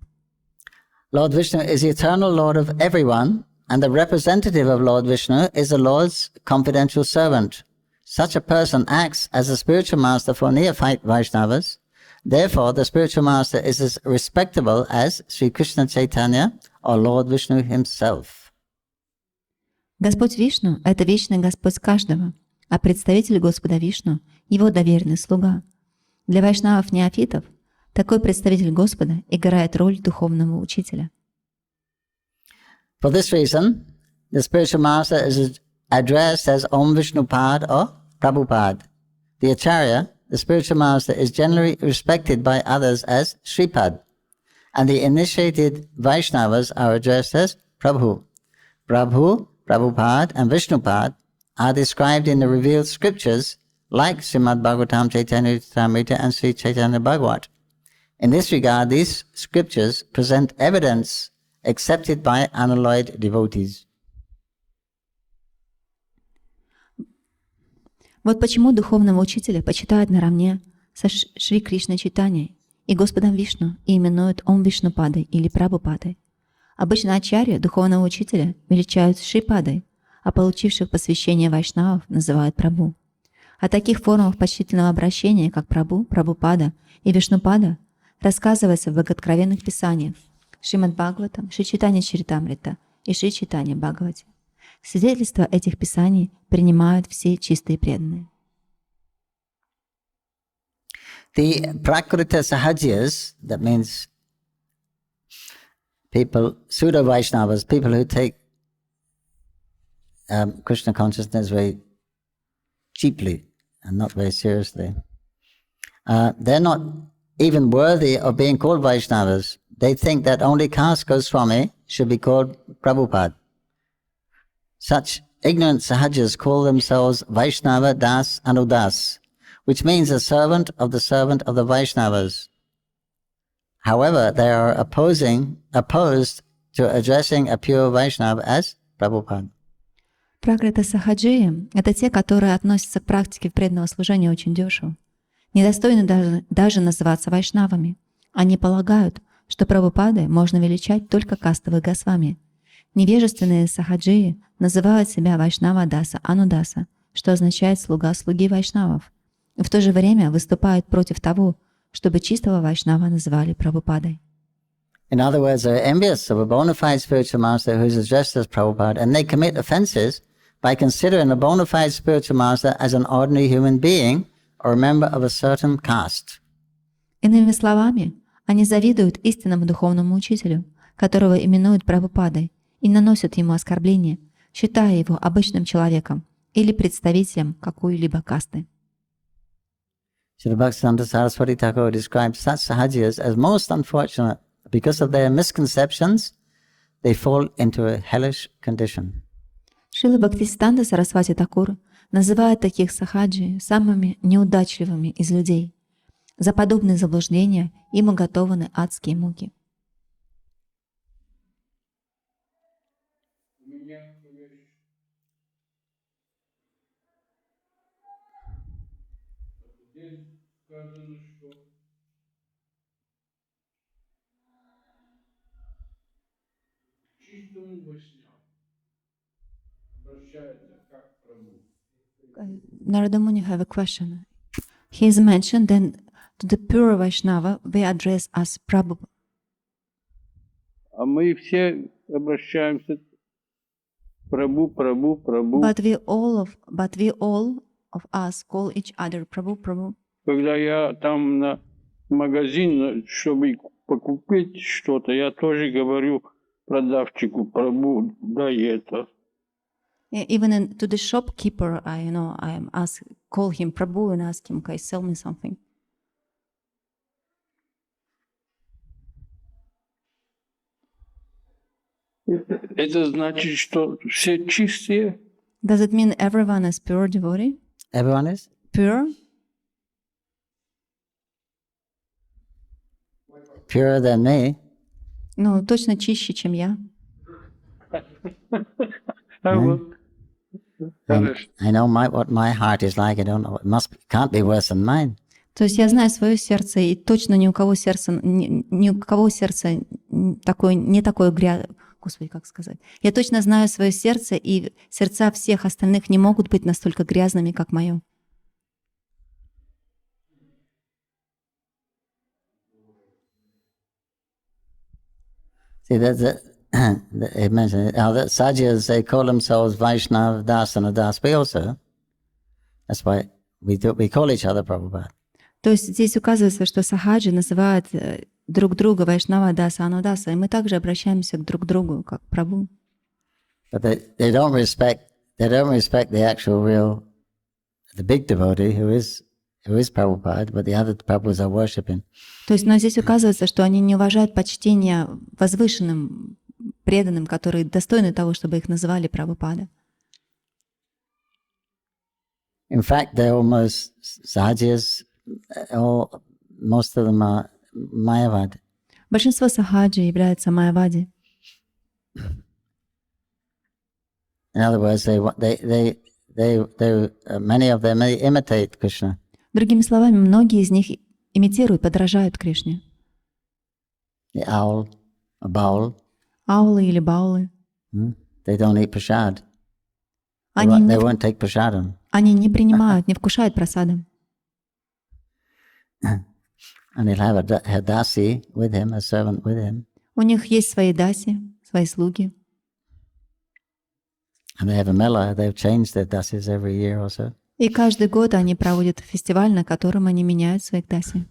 Lord Vishnu is the eternal Lord of everyone, and the representative of Lord Vishnu is the Lord's confidential servant. Such a person acts as a spiritual master for neophyte Vaishnavas. Therefore, the spiritual master is as respectable as Sri Krishna Chaitanya or Lord Vishnu himself. Господь Вишну – это вечный Господь каждого, а представитель Господа Вишну – его доверенный слуга. Для вайшнавов-неофитов такой представитель Господа играет роль духовного учителя. For this reason, the spiritual master is addressed as Om Vishnupad or Prabhupada. the Acharya, the spiritual master, is generally respected by others as Shripad, and the initiated Vaishnavas are addressed as Prabhu. Prabhu, Prabhupada, and Vishnupad are described in the revealed scriptures like Srimad Bhagavatam, Caitanya-charitamrita, and Śrī Caitanya-bhagavat. In this regard, these scriptures present evidence accepted by unalloyed devotees. Вот почему духовного учителя почитают наравне со Шри Кришной Чайтаньей и Господом Вишну и именуют Ом Вишнупадой или Прабхупадой. Обычно ачарья духовного учителя величают Шрипадой, а получивших посвящение вайшнавов называют Прабху. О таких формах почтительного обращения, как Прабху, Прабхупада и Вишнупада, рассказывается в богооткровенных писаниях Шримад Бхагаватам, Шри Чайтанья-чаритамрita и Шри Чайтанья-бхагавате. Свидетельства этих писаний принимают все чистые преданные. The Prakrita Sahajyas, that means people, pseudo-Vaishnavas, people who take Krishna consciousness very cheaply and not very seriously, they're not even worthy of being called Vaishnavas. They think that only caste Goswami should be called Prabhupada. Such ignorant Sahajas call themselves Vaishnava Das Anudas, which means a servant of the Vaishnavas. However, they are opposed to addressing a pure Vaishnava as Prabhupada. Пракрита Сахаджии — это те, которые относятся к практике преданного служения очень дешево. Недостойны даже называться вайшнавами. Они полагают, что Прабхупадой можно величать только кастовых госвами. Невежественные сахаджии называют себя Вайшнава Даса Анудаса, что означает «слуга слуги вайшнавов», и в то же время выступают против того, чтобы чистого вайшнава называли Прабхупадой. In other words, they're envious of a bona fide spiritual master who is addressed as Prabhupada, and they commit offenses by considering a bona fide spiritual master as an ordinary human being or a member of a certain caste. Иными словами, они завидуют истинному духовному учителю, которого именуют Прабхупадой, и наносят ему оскорбления, считая его обычным человеком или представителем какой-либо касты. Srila Bhaktivedanta Saraswati Thakur describes such Sahajas as most unfortunate. Because of their misconceptions, they fall into a hellish condition. Шрила Бхактисиданта Сарасвати Такур называет таких сахаджи самыми неудачливыми из людей. За подобные заблуждения им уготованы адские муки. Narada Muni have a question. He has mentioned that to the pure Vaishnava we address as Prabhu. А мы все обращаемся Прабху, Прабху, Прабху. But we all of us call each other Prabhu, Prabhu. Когда я там на магазин, чтобы покупить что-то, я тоже говорю продавщику Прабху, дай это. Even to the shopkeeper, I call him Prabhu and ask him, okay, sell me something. Это значит, что все чистые? Does it mean everyone is pure devotee? Everyone is? Pure? Purer than me. Ну, точно чище, чем я. А вот. I know what my heart is like. I don't know. Can't be worse than mine. То есть я знаю свое сердце, и точно ни у кого сердце такое, не такое грязное. Господи, как сказать? Я точно знаю свое сердце, и сердца всех остальных не могут быть настолько грязными, как мое. See, it mentioned how that Sahajas, they call themselves Vaishnava Das and Das. We also. That's why we call each other Prabhupada. То есть здесь указывается, что сахаджи называют друг друга Вайшнава Даса Анудаса, и мы также обращаемся к друг другу, как Прабху. But they don't respect the actual real, the big devotee who is who is Prabhupada, but the other Prabhus are worshipping. То есть, но здесь указывается, что они не уважают почтения возвышенным преданным, которые достойны того, чтобы их называли Прабхупада. In fact, they're almost Sahajas, most of them are Mayavad. Большинство сахаджи являются майявади. In other words, many of them imitate Krishna. Другими словами, многие из них имитируют, подражают Кришне. The owl, a baul, Аулы или баулы. they don't eat prasad. Они They won't take prasadam. не принимают, не вкушают прасадом. And he'll have a dasi with him, a servant with him. У них есть свои даси, свои слуги. And they have a mela. They've changed their dasis every year or so. И каждый год они проводят фестиваль, на котором они меняют своих даси.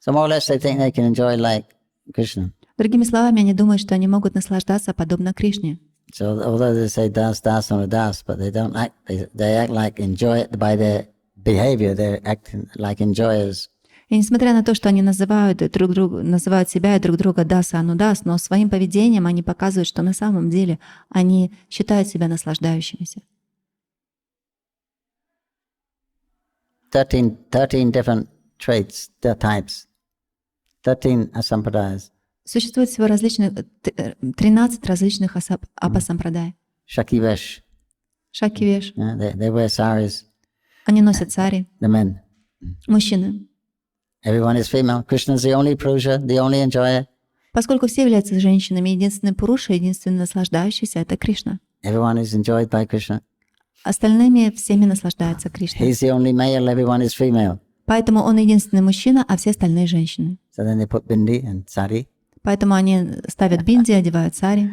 So more or less they think they can enjoy like Krishna. Другими словами, они думают, что они могут наслаждаться подобно Кришне. So although they say das, das on a das, but they don't act, they act like enjoy it by their behavior. They're acting like enjoyers. И несмотря на то, что они называют себя и друг друга даса анудас, но своим поведением они показывают, что на самом деле они считают себя наслаждающимися. 13 different traits, types. 13 asampradayas. Существует всего 13 различных апасампрадай. Shakivesh. Шакивеш. They wear saris. Они носят сари. The men. Мужчины. Everyone is female. Krishna is the only Purusha, the only enjoyer. Поскольку все являются женщинами, единственный Пуруша, единственный наслаждающийся — это Кришна. Everyone is enjoyed by Krishna. Остальными всеми наслаждаются Кришна. He's the only male, everyone is female. Поэтому он единственный мужчина, а все остальные женщины. So then they put bindi and sari. Поэтому они ставят бинди, одевают сари.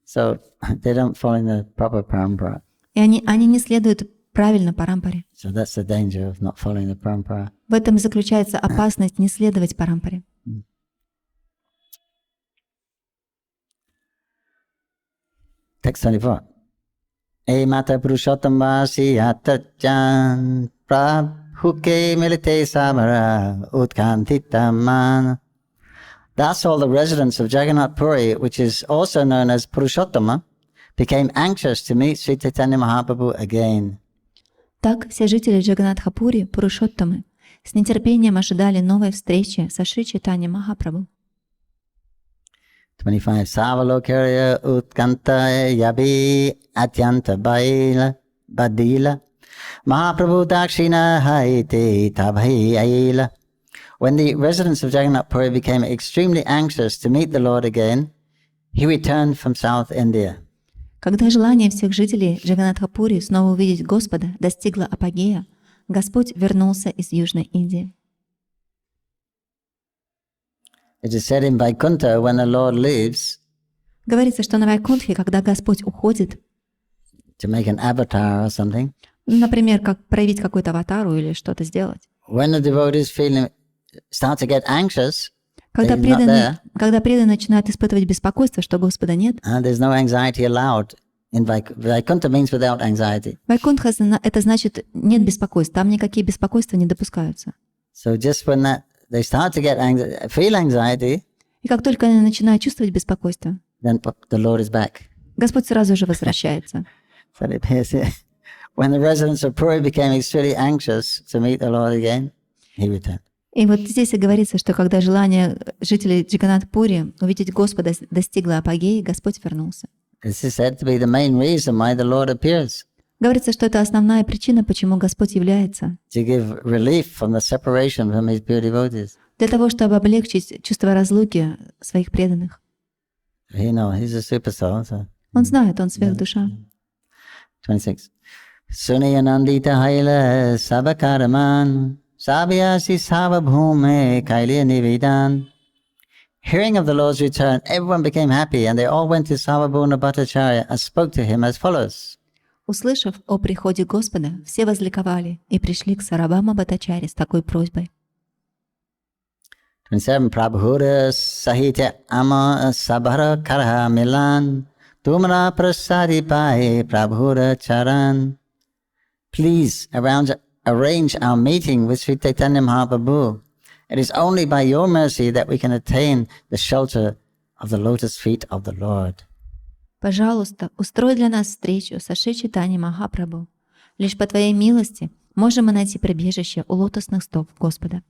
So they don't follow the proper parampara. И они не следуют правильно парампаре. So that's the danger of not following the parampara. В этом заключается опасность не следовать парампаре. Text 24. E mata purushottam vasi atachan prabhuke milite samara utkantitaman. Thus all the residents of Jagannath Puri, which is also known as Purushottama, became anxious to meet Śrī Caitanya Mahaprabhu again. Так все жители Джаганатха-пури, Пурушоттамы, с нетерпением ожидали новой встречи со Шри Чайтанья Махапрабху. 25. Savalokya utkanta yabi atyanta badila Mahaprabhu dakshina haite tabhi aila. When the residents of Jagannath Puri became extremely anxious to meet the Lord again, he returned from South India. Когда желание всех жителей Джаганатха-пури снова увидеть Господа достигло апогея, Господь вернулся из Южной Индии. It is said in Vaikuntha, when the Lord leaves, Говорится, что на Вайкунтхе, когда Господь уходит, to make an avatar or something, например, как проявить какую-то аватару или что-то сделать, when the devotees start to get anxious, когда that he's not преданные начинают испытывать беспокойство, что Господа нет, there's no anxiety allowed. In Vaikuntha means without anxiety. Вайкунтха — это значит нет беспокойств, там никакие беспокойства не допускаются. So just when they start to feel anxiety, И как только они начинают чувствовать беспокойство, then the Lord is back. Господь сразу же возвращается. So it appears here, when the residents of Puri became extremely anxious to meet the Lord again, he returned. И вот здесь и говорится, что когда желание жителей Джаганнат-пури увидеть Господа достигло апогея, Господь вернулся. This is said to be the main reason why the Lord appears, Говорится, что это основная причина, почему Господь является. to give relief from the separation from his pure devotees. Для того, чтобы облегчить чувство разлуки своих преданных. He's a super soul. So. Он знает, он сверхдуша. 26. Sunyanandita haila sabakaraman sabyasi savabhume kailya nivedan. Hearing of the Lord's return, everyone became happy, and they all went to Savabhuna Bhattacharya and spoke to him as follows. Услышав о приходе Господа, все возликовали и пришли к Сарабхама Бхаттачарье с такой просьбой. 27. Prabhura sahitya ama sabhara karha milan tumra prasadi pae prabhura charan. Please, arrange our meeting with Śrī Caitanya-Maha Prabhu. It is only by your mercy that we can attain the shelter of the lotus feet of the Lord. Пожалуйста, устрой для нас встречу со Шри Чайтаньей Махапрабху. Лишь по Твоей милости можем мы найти прибежище у лотосных стоп Господа.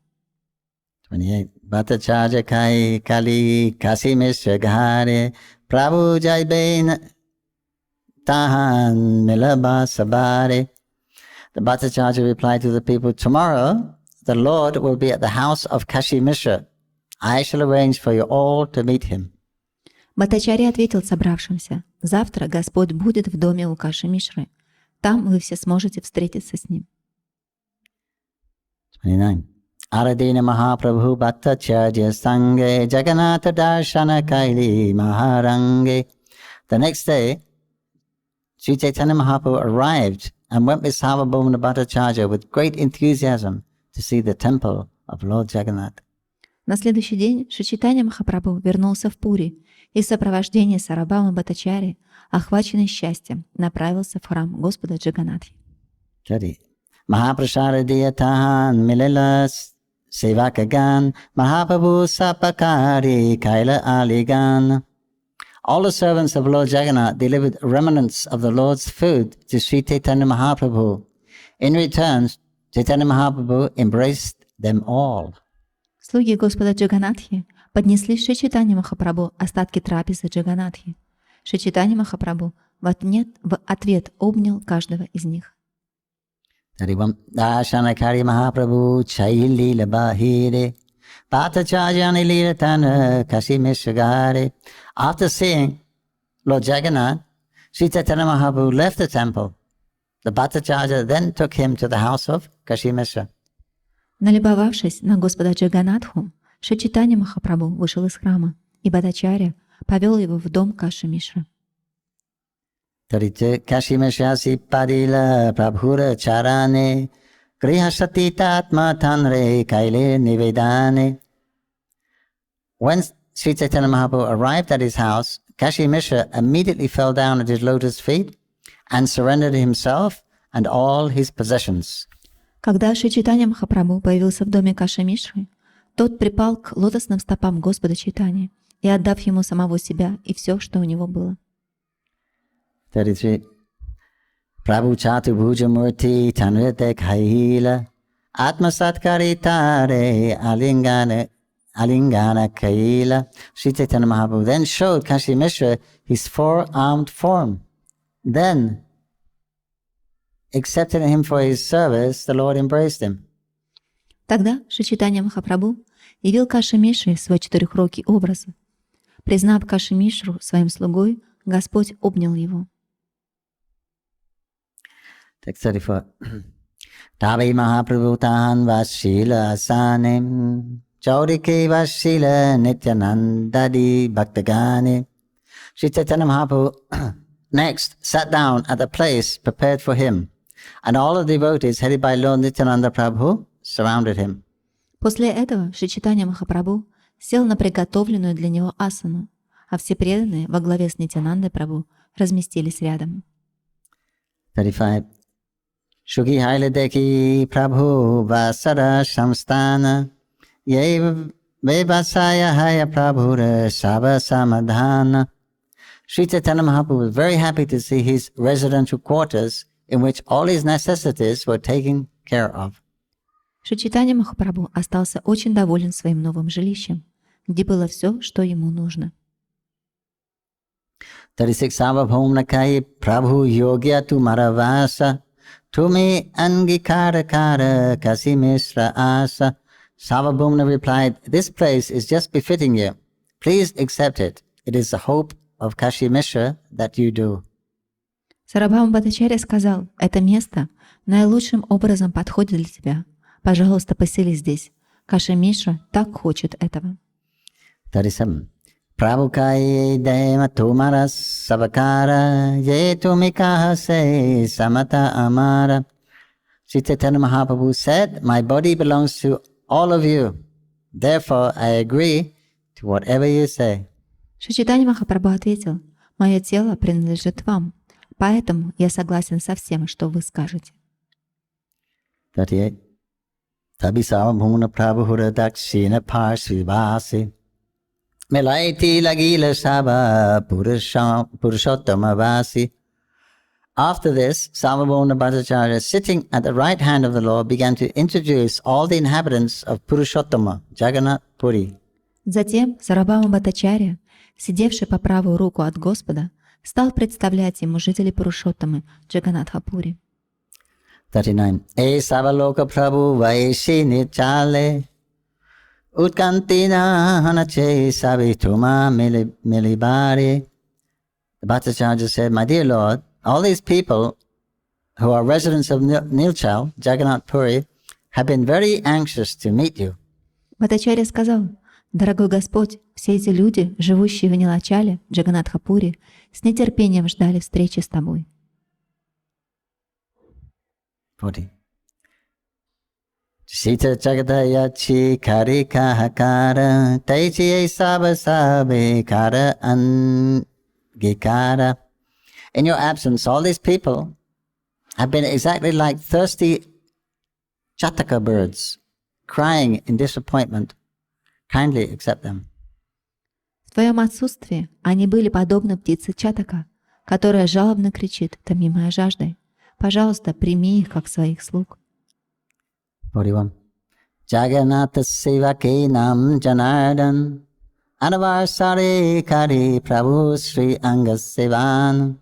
28. Bhattacharya kai kali kasi mishra ghare Prabhu jai ben tahan milaba sabare. The Bhattacharya replied to the people, tomorrow the Lord will be at the house of Kashi Mishra. I shall arrange for you all to meet him. Бхаттачарья ответил собравшимся: завтра Господь будет в доме у Каши Мишры. Там вы все сможете встретиться с ним. 29. Aradina Mahaprabhu Bhattacharya Sange Jagannatha Darshana Kaili Maharange. The next day, Śrī Caitanya Mahaprabhu arrived and went with Sarvabhauma Bhattacharya with great enthusiasm to see the temple of Lord Jagannath. На следующий день Шри Чайтанья Махапрабху вернулся в Пури и в сопровождении Сарвабхаумы Бхаттачарьи, охваченный счастьем, направился в храм Господа Джаганнатхи. 30. Mahaprasaradiya Tahan Mililas Sevakagan Mahaprabhu Sapakari Kaila Aligan. All the servants of Lord Jagannath delivered remnants of the Lord's food to Śrī Caitanya Mahaprabhu. In return, Caitanya Mahaprabhu embraced them all. Слуги Господа Джаганнатхи поднесли Шри Чайтанье Махапрабху остатки трапезы Джаганнатхи. Шри Чайтанья Махапрабху в ответ обнял каждого из них. 31. Dashanakari Mahaprabhu Lila Bahire Bhattacharya Lila Tana Kasi Mishagare. After seeing Lord Jagannath, Śrī Caitanya Mahaprabhu left the temple. The Bhattacharya then took him to the house of Kashi Mishra. Налюбовавшись на Господа Джаганнатху, Шри Чайтанья Махапрабху вышел из храма, и Бхаттачарья повел его в дом Каши Мишры. 32. Kashi Mishra Padila Prabhura Charane Grihasati Tatma Tanre Kaile Nivedane. When Śrī Caitanya Mahaprabhu arrived at his house, Kashi Mishra immediately fell down at his lotus feet and surrendered himself and all his possessions. Когда Шри Чайтанья Махапрабху появился в доме Каши Мишры, тот припал к лотосным стопам Господа Чайтаньи и, отдав ему самого себя и все, что у него было. 33. Prabhu Chatu Bhuja Murti Tanrite Kaila Atma Satkaritare Alingana Kaila. Śrī Caitanya Mahaprabhu then showed Kashi Mishra his four-armed form. Then, accepting him for his service, the Lord embraced him. Тогда Шри Чайтанья Махапрабху явил Каши Мишре свой четырехрукий образ. Признав Каши Мишру своим слугой, Господь обнял его. Text 34. Tavi Mahaprabhu Tahan Vasila Asanim Chaurike Vasila Nityanandadi Bhaktagani. Śrī Caitanya Mahaprabhu next sat down at the place prepared for him, and all the devotees headed by Lord Nityananda Prabhu surrounded him. После этого Шри Чайтанья Махапрабху сел на приготовленную для него асану, а все преданные во главе с Нитянандой Прабху разместились рядом. 35. Shuki Hailadeki Prabhu Vasara Shamstana Ye Vevasaya Haya Prabhura Sava Samadhana. Śrī Caitanya Mahaprabhu was very happy to see his residential quarters in which all his necessities were taken care of. Шри Чайтанья Махапрабху остался очень доволен своим новым жилищем, где было все, что ему нужно. 36. Sarvabhauma Kai Prabhu Yogya Tu Maravasa Tumi Angikara Kara Kasi Mishra Asa. Sarvabhauma replied, this place is just befitting you. Please accept it. It is the hope of Kashi Mishra that you do. Сарвабхаума Бхаттачарья сказал, это место наилучшим образом подходит для тебя. Пожалуйста, поселись здесь. Каши Мишра так хочет этого. 37. Prabhukai Dema Tumaras Savakara Ye Tumikahase Samata Amara. Śrī Caitanya Mahaprabhu said, my body belongs to all of you. Therefore, I agree to whatever you say. Шри Чайтанья Махапрабху ответил, мое тело принадлежит вам, поэтому я согласен со всем, что вы скажете. 38. Tabi Sarvabhumna Prabhuhura Dakshina Parshivasi Milaiti Lagila Saba Purushottama Vasi. After this, Sarvabhauma Bhattacharya, sitting at the right hand of the Lord, began to introduce all the inhabitants of Purushottama, Jagannath Puri. Затем Сарвабхаума Бхаттачарья, сидевший по правую руку от Господа, стал представлять ему жителей Пурушоттамы, Джаганнатха-пури. 39. E Savaloka Prabhu Vaishi Nichale Utkantina Hanache Savituma Milibari. The Bhattacharya said, my dear Lord, all these people who are residents of Nilchal, Jagannath Puri, have been very anxious to meet you. Бхаттачарья сказал, дорогой Господь, все эти люди, живущие в Нилачале, Джаганнатха-пури, с нетерпением ждали встречи с тобой. 40. Sita Caitanya-charitamrita Madhya-līlā. In your absence, all these people have been exactly like thirsty chataka birds, crying in disappointment. Kindly accept them. В твоем отсутствии они были подобны птице Чатака, которая жалобно кричит, томимая жаждой. Пожалуйста, прими их как своих слуг. 41. Jagannatha Sevakinam Janardan Anavarsari Kari Prabhu Sri Angasevan.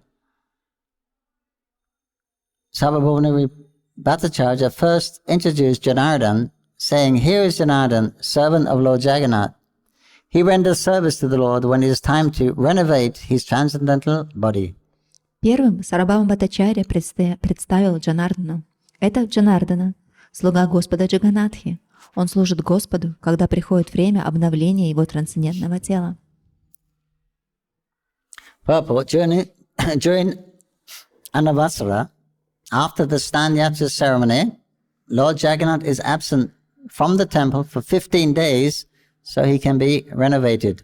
Sarvabhauma Bhattacharya first introduced Janardan, saying, here is Janardan, servant of Lord Jagannath. He renders service to the Lord when it is time to renovate his transcendental body. Первым Сарвабхаума Бхаттачарья представил Джанардану. Это Джанардана, слуга Господа Джаганнатхи. Он служит Господу, когда приходит время обновления его трансцендентного тела. Purport, during Anavasara, after the Stanyatra ceremony, Lord Jagannath is absent from the temple for 15 days so he can be renovated.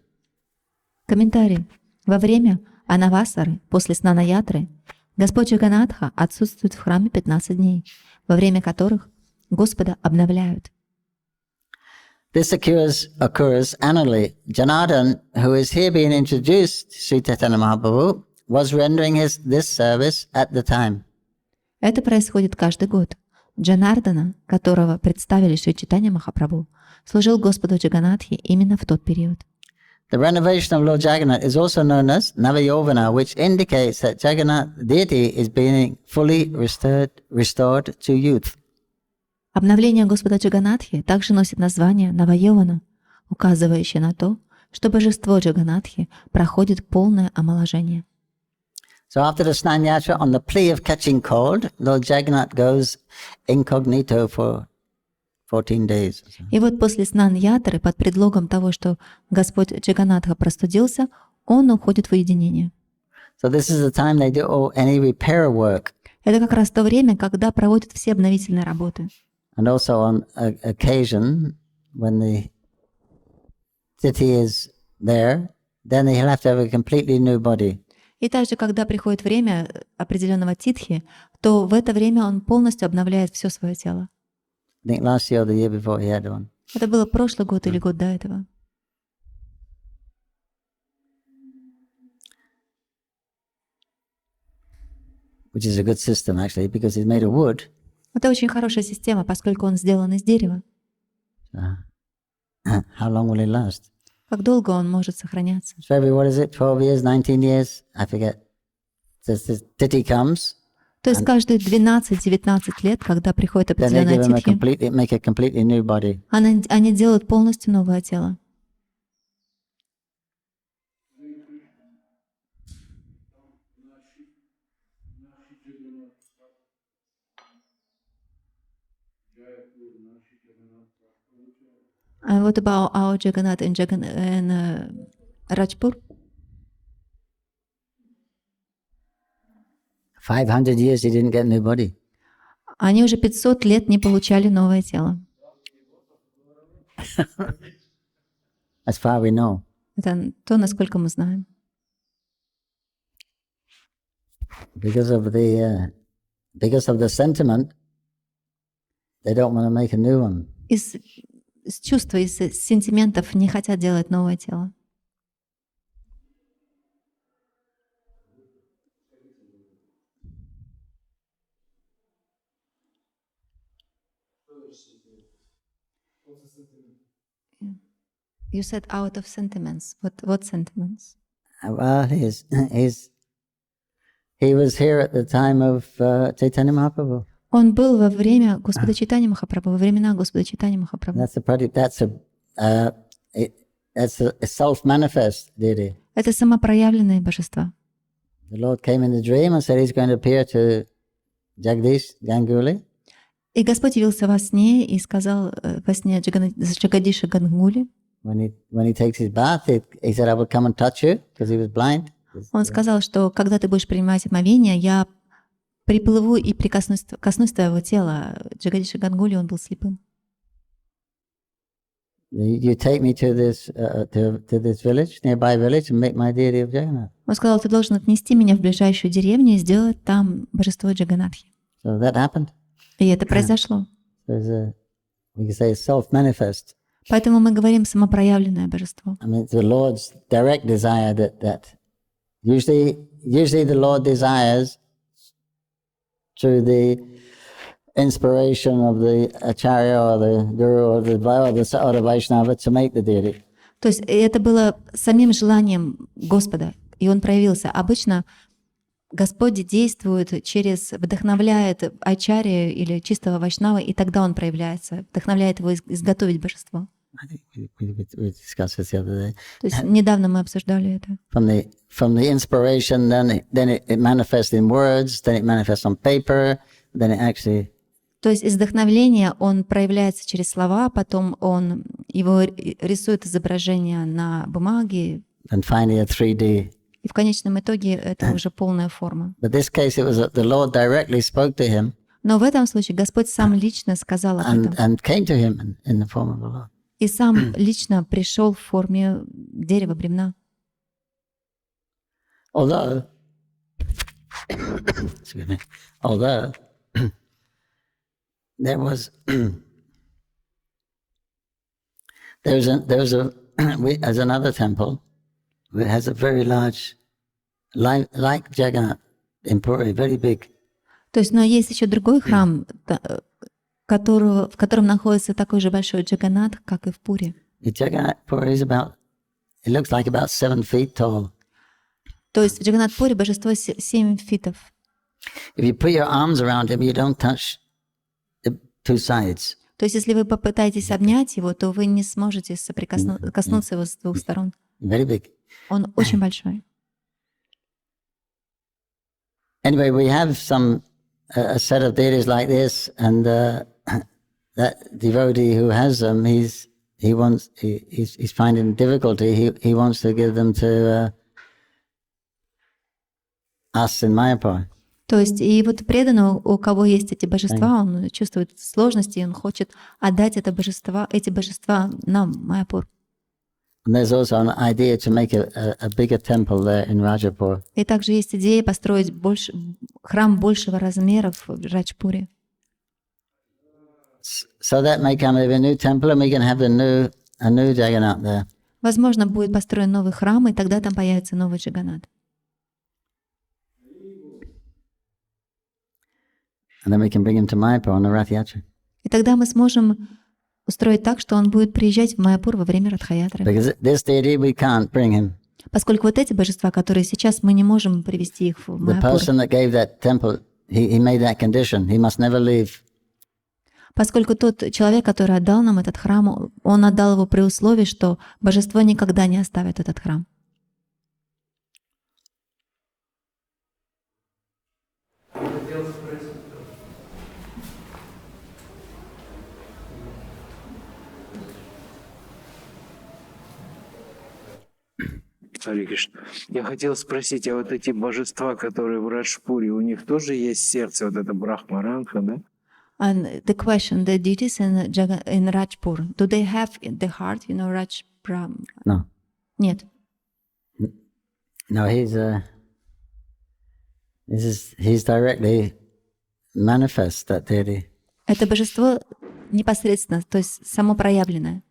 Комментарий. Во время Анавасары, после Снана-ятры, Господь Джаганнатха отсутствует в храме 15 дней, во время которых Господа обновляют. This occurs annually. Janardhan, who is here being introduced, Śrī Caitanya-Mahaprabhu, was rendering this service at the time. Это происходит каждый год. Джанардана, которого представили Шри Чайтанья-Махапрабху, служил Господу Джаганнатхи именно в тот период. The renovation of Lord Jagannath is also known as Navayovana, which indicates that Jagannath deity is being fully restored to youth. Обновление Господа Джаганнатхи также носит название Навайована, указывающее на то, что божество Джаганнатхи проходит полное омоложение. So after the Snanyatra, on the plea of catching cold, Lord Jagannath goes incognito for 14 days. И вот после Снан-ятры, под предлогом того, что Господь Джаганнатха простудился, он уходит в уединение. So this is the time they do any repair work. Это как раз то время, когда проводят все обновительные работы. And also on occasion, when the deity is there, then he'll have to have a completely new body. И также, когда приходит время определенного титхи, то в это время он полностью обновляет все свое тело. I think last year or the year before he had one. Это было прошлый год или год до этого. Which is a good system actually, because it's made of wood. Это очень хорошая система, поскольку он сделан из дерева. How long will it last? Как долго он может сохраняться? So every, what is it, 12 years, 19 years? I forget. This titi comes. То есть каждые 12-19 лет, когда приходит Then they определенная give him титхи, make a completely new body. они делают полностью новое тело. And what about our Jagannath and Rajpur? 500 years he didn't get a new body. Они уже 500 лет не получали новое тело. As far we know. Это то, насколько мы знаем. Because of the sentiment they don't want to make a new one. Из чувства, из сентиментов не хотят делать новое тело. You said out of sentiments. What sentiments? Well, he was here at the time of Chaitanya Mahaprabhu. Он был во время Господа Чайтаньи Махапрабху, во времена Господа Чайтаньи Махапрабху. That's a self-manifest deity. Это самопроявленные божества. The Lord came in the dream and said he's going to appear to Jagdish Ganguly. И Господь явился во сне и сказал во сне Джагадиша Гангули. When he takes his bath, he said, I will come and touch you, because he was blind. Он сказал, что когда ты будешь принимать омовение, я приплыву и коснусь твоего тела. Джагадиша Гангули, он был слепым. You take me to this village, nearby village, and make my deity of Jagannath. Он сказал, ты должен отнести меня в ближайшую деревню и сделать там божество Джаганатхи. So that happened. И это произошло. We can say self-manifest. Поэтому мы говорим самопроявленное божество. I mean, it's the Lord's direct desire that usually the Lord desires through the inspiration of the Acharya or the Guru or the Vaishnava to make the deity. То есть это было самим желанием Господа, и он проявился. Обычно Господь действует вдохновляет Ачарью или чистого Вайшнава, и тогда он проявляется, вдохновляет его изготовить божество. We discussed this the other day. То есть недавно мы обсуждали это. From the inspiration, then it manifests in words, then it manifests on paper, then it actually. То есть из вдохновления он проявляется через слова, потом он его рисует изображение на бумаге. And finally a 3D. И в конечном итоге это уже полная форма. But this case it was the Lord directly spoke to him. Но в этом случае Господь сам лично сказал об этом. And came to him in the form of the Lord. И сам лично пришел в форме дерева бревна. Although there was as another temple. It has a very large, like Jagannath in Puri, very big. То есть, но есть еще другой храм, в котором находится такой же большой Джаганнат, как и в Пури. Jagannath Puri is it looks like about 7 feet tall. То есть в Джаганнат-пуре божество 7 фитов. If you put your arms around him, you don't touch the two sides. То есть если вы попытаетесь обнять его, то вы не сможете коснуться его с двух сторон. Very big. Он очень большой. Anyway, we have a set of deities like this, and that devotee who has them, he's finding difficulty. He wants to give them to us in Mayapur. То есть и вот преданный, у кого есть эти божества, он чувствует сложности, и он хочет отдать эти божества нам, Майяпур. And there's also an idea to make a bigger temple there in Rajapur. И также есть идея построить храм большего размера в Раджпуре. So that may come a new temple, and we can have a new Jagannath there. Возможно, будет построен новый храм, и тогда там появится новый Джаганнат. And then we can bring him to Mayapur on the Rath Yatra. И тогда мы сможем устроить так, что он будет приезжать в Майяпур во время Радха-ятры. Because this deity we can't bring him. Поскольку вот эти божества, которые сейчас, мы не можем привести их в The Майяпур. person that gave that temple, he made that condition. He must never leave. Поскольку тот человек, который отдал нам этот храм, он отдал его при условии, что божество никогда не оставит этот храм. Харе Кришна. Я хотел спросить, а вот эти божества, которые в Раджпуре, у них тоже есть сердце, вот это Брахмаранха, да? And the question, the deities in Rajpur, do they have the heart, Raj Brahm? No. Нет. No, he's directly manifest, that deity. Это божество непосредственно, то есть само проявленное.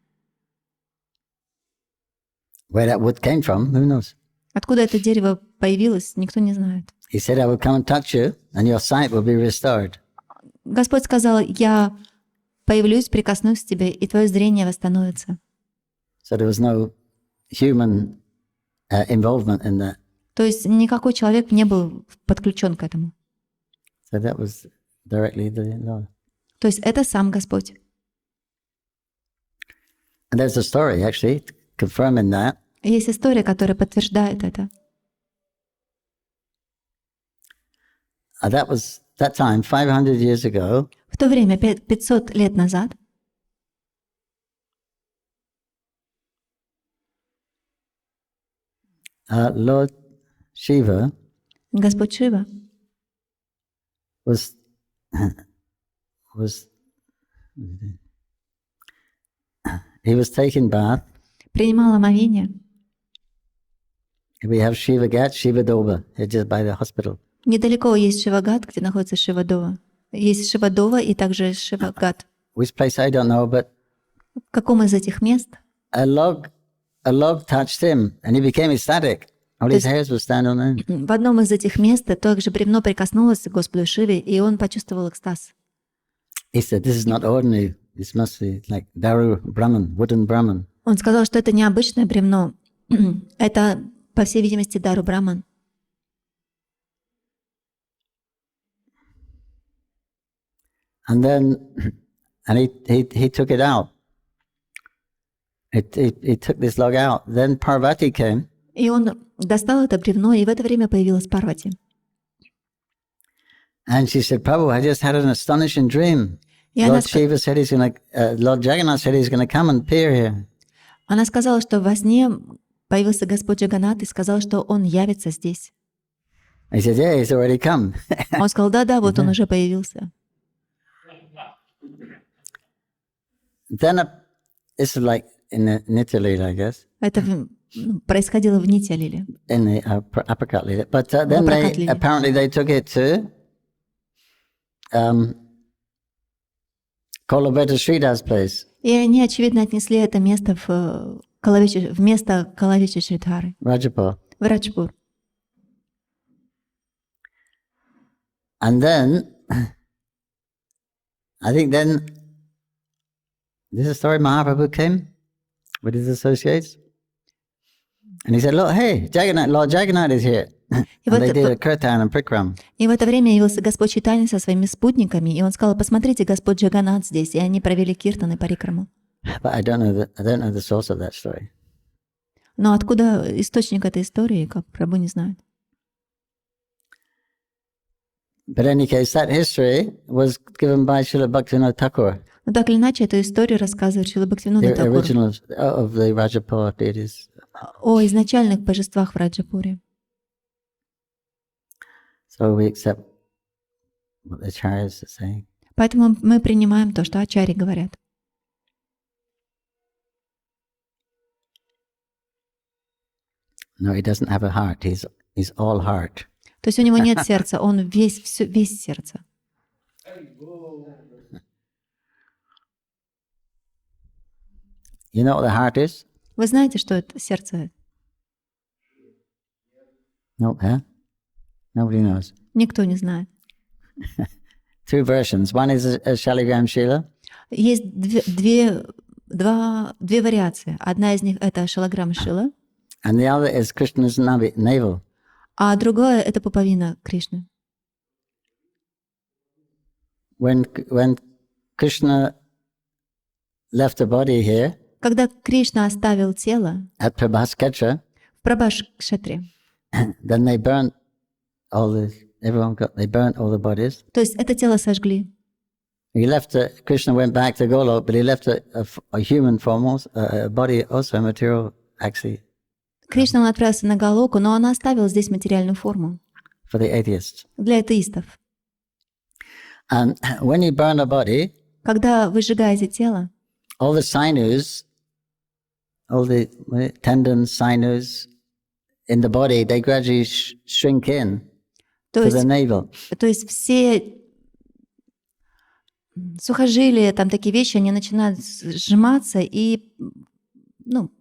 Where that wood came from, who knows? Откуда это дерево появилось, никто не знает. He said, I will come and touch you, and your sight will be restored. Господь сказал, я появлюсь, прикоснусь к тебе, и твое зрение восстановится. So there was no human involvement in that. То есть никакой человек не был подключен к этому. So that was directly the Lord. То есть это сам Господь. And there's a story, actually, confirming that. Есть история, которая подтверждает это. That was that time, 500 years ago. В то время, 500 лет назад, Lord Shiva Господь Шива was he was taking bath. принимал омовение. We have Shiva Ghat, Shiva Doba, just by the hospital. Недалеко есть Шивагат, где находится Шивадова. Есть Шивадова и также Шивагат. Which place I don't know, but В каком из этих мест? a log touched him, and he became ecstatic. All his hairs would stand on end. В одном из этих мест также бревно прикоснулось к Господу Шиве, и он почувствовал экстаз. He said, "This is not ordinary. This must be like Daru Brahman, wooden Brahman." Он сказал, что это необычное бревно. Это, по всей видимости, Дару Браман. And he took it out. He took this log out. Then Parvati came. И он достал это бревно, и в это время появилась Парвати. And she said, Prabhu, I just had an astonishing dream. Lord Shiva said he's going to, Lord Jagannath said he's going to come and appear here. Она сказала, что во сне появился Господь Джаганнат и сказал, что он явится здесь. He said, yeah, he's already come. Он сказал, да, вот он уже появился. Then this is like in Italy, I guess. Это происходило в Нитья-лиле. In the uppercut Lila. But then apparently they took it to Kolabeta Sridhar's place. И они, очевидно, отнесли это место в место Калавича Шридхары. Rajapur. В Раджпур. And then, I think then, this is the story Mahaprabhu came with his associates. And he said, look, hey, Lord Jagannath is here. And they did a kirtan and prikram. И в это время явился Господь Чайтанья со своими спутниками, и он сказал, посмотрите, Господь Джаганнат здесь, и они провели киртан и парикраму. But I don't know the source of that story. Но откуда источник этой истории, как Прабху не знает. But in any case, that history was given by Srila Bhaktivinoda Thakur. Но так или иначе, эту историю рассказывает Шрила Бхактивинода The Тхакур original of the Rajapur deities. о изначальных божествах в Раджапуре. So we accept what the acharyas are saying. Поэтому мы принимаем то, что ачарьи говорят. No, he doesn't have a heart. He's all heart. То есть у него нет сердца, он весь сердце. You know what the heart is? Вы знаете, что это сердце? No, huh? Nobody knows. Никто не знает. Two versions. One is a Shaligram Shila. Есть две вариации. Одна из них — это Шалаграм Шила, And the other is Krishna's navel. а другое — это пуповина Кришны. When Krishna left the body here Когда Кришна оставил тело at Prabhaskhetra, в Прабхакшетре, then they burnt all the bodies. то есть это тело сожгли. Krishna went back to Golok, but he left a human form, also, a body, also material, actually. Кришна, он отправился на Галоку, но он оставил здесь материальную форму For the atheists. для атеистов. And when you burn a body, Когда вы сжигаете тело, all the sinews, all the tendons, sinews in the body, they gradually shrink in то to есть, the navel. то есть все сухожилия, там такие вещи, они начинают сжиматься и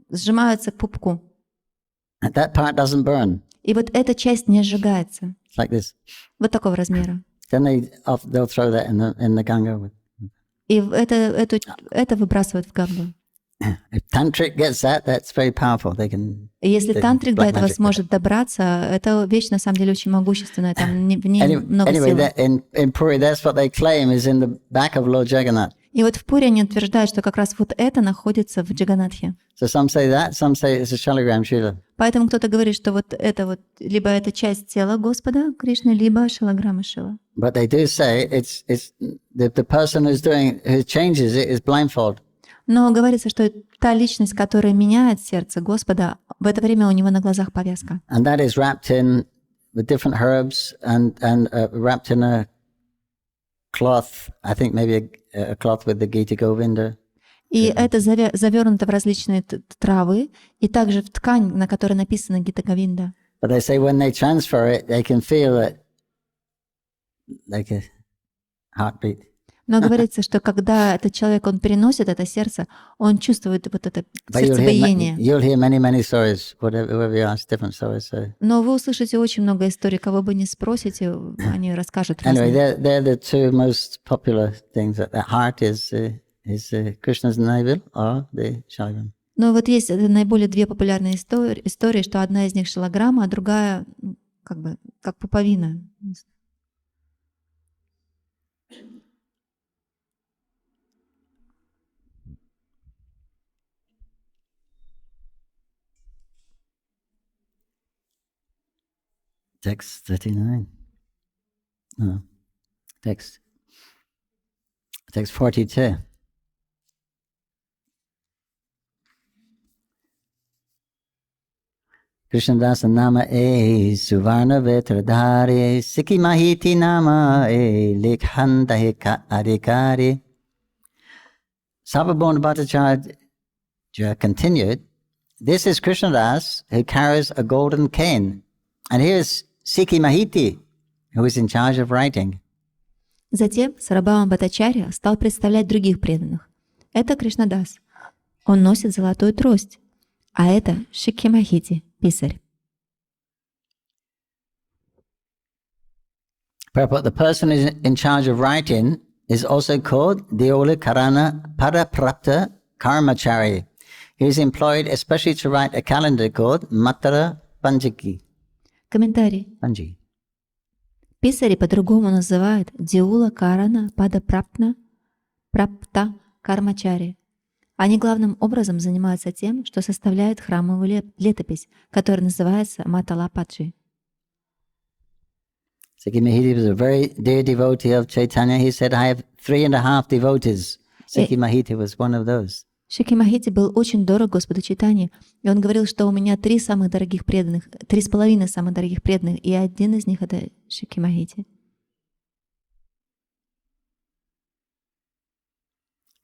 сжимаются к пупку. And that part doesn't burn. И вот эта часть не сжигается. It's like this. Вот такого размера. Then they'll throw that in the Ganga. И это выбрасывают в Гангу. If tantric gets that, that's very powerful. They can. И если тантрик до black этого magic. сможет добраться, это вещь на самом деле очень могущественная, там в ней много Anyway, силы. in Puri, that's what they claim is in the back of Lord Jagannath. И вот в Пури они утверждают, что как раз вот это находится в Джаганатхе. So some say that, some say it's a Shaligram Shila. Поэтому кто-то говорит, что вот либо это часть тела Господа Кришны, либо Шалаграма Шила. But they do say it's the person who changes it is blindfold. Но говорится, что та личность, которая меняет сердце Господа, в это время у него на глазах повязка. And that is wrapped in with different herbs and wrapped in a cloth. I think maybe a cloth with the Gita Govinda. И это завернуто в различные травы, и также в ткань, на которой написано Гита Говинда. But they say when they transfer it, they can feel it like a heartbeat. Но говорится, что когда этот человек, он переносит это сердце, он чувствует вот это But сердцебиение. you'll hear many stories. Whoever you ask, different stories. So. Но вы услышите очень много историй, кого бы ни спросите, они расскажут Anyway, разные. they're the two most popular things. That the heart is Krishna's navel or the Shaligram. Но вот есть наиболее две популярные истории, что одна из них шалаграма, а другая как пуповина. Text 39. No. Text 42. Krishnadasa nama Suvarna Vetradhari Sikhi Mahiti nama Likhandahi Adhikari. Sarvabhauma Bhattacharya continued, this is Krishnadas who carries a golden cane. And here is Sikhi Mahiti, who is in charge of writing. Затем Сарабхаума Бхаттачарья стал представлять других преданных. Это Кришнадас. Он носит золотую трость. А это Шикхи Махити, писарь. Prabhupada, the person who is in charge of writing is also called Deola Karana Paraprapta Karmachari. He is employed especially to write a calendar called Matara Panjaki. Комментарий. Panji. Писари по-другому называют Диула Карана Пада Прапта Кармачари. Они главным образом занимаются тем, что составляют храмовую летопись, которая называется Матала Паджи. Sikhi Mahiti was a very dear devotee of Chaitanya. He said, I have 3.5 devotees. Sikhi Mahiti was one of those. Шикхи Махити был очень дорог Господу Чайтанье, и он говорил, что у меня 3 самых дорогих преданных, 3,5 самых дорогих преданных, и один из них — это Шикхи Махити.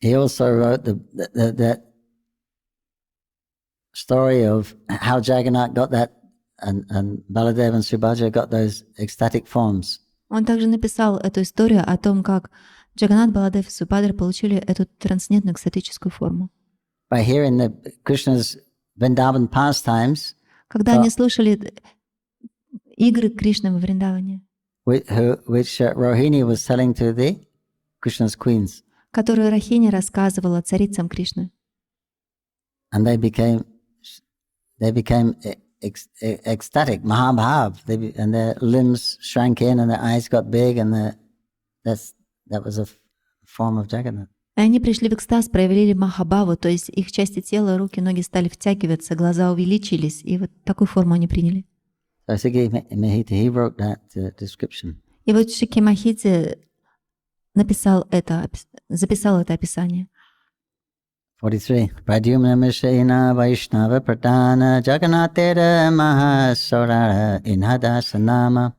He also wrote that story of how Jagannath got that, and Baladev and Subhadra got those ecstatic forms. Он также написал эту историю о том, как Джаганнат, Баладев и Субхадра получили эту трансцендентную экстатическую форму. By hearing the Krishna's Vrindavan pastimes, Когда они слушали игры Кришны во Вриндаване, which Rohini was telling to the Krishna's queens, которую Рахини рассказывала царицам Кришны. and they became ecstatic, Mahabhav, and their limbs shrank in, and their eyes got big, and that was a form of Jagannath. И они пришли в экстаз, проявили Махабхаву, то есть их части тела, руки, ноги стали втягиваться, глаза увеличились, и вот такую форму они приняли. So Sikhi Mahiti, he wrote that description. И вот Шикхи Махити записал это описание. 43. Pradyumna Mishraina Vaishnava Pradana Jagannatera Mahasarara Inhadasanama.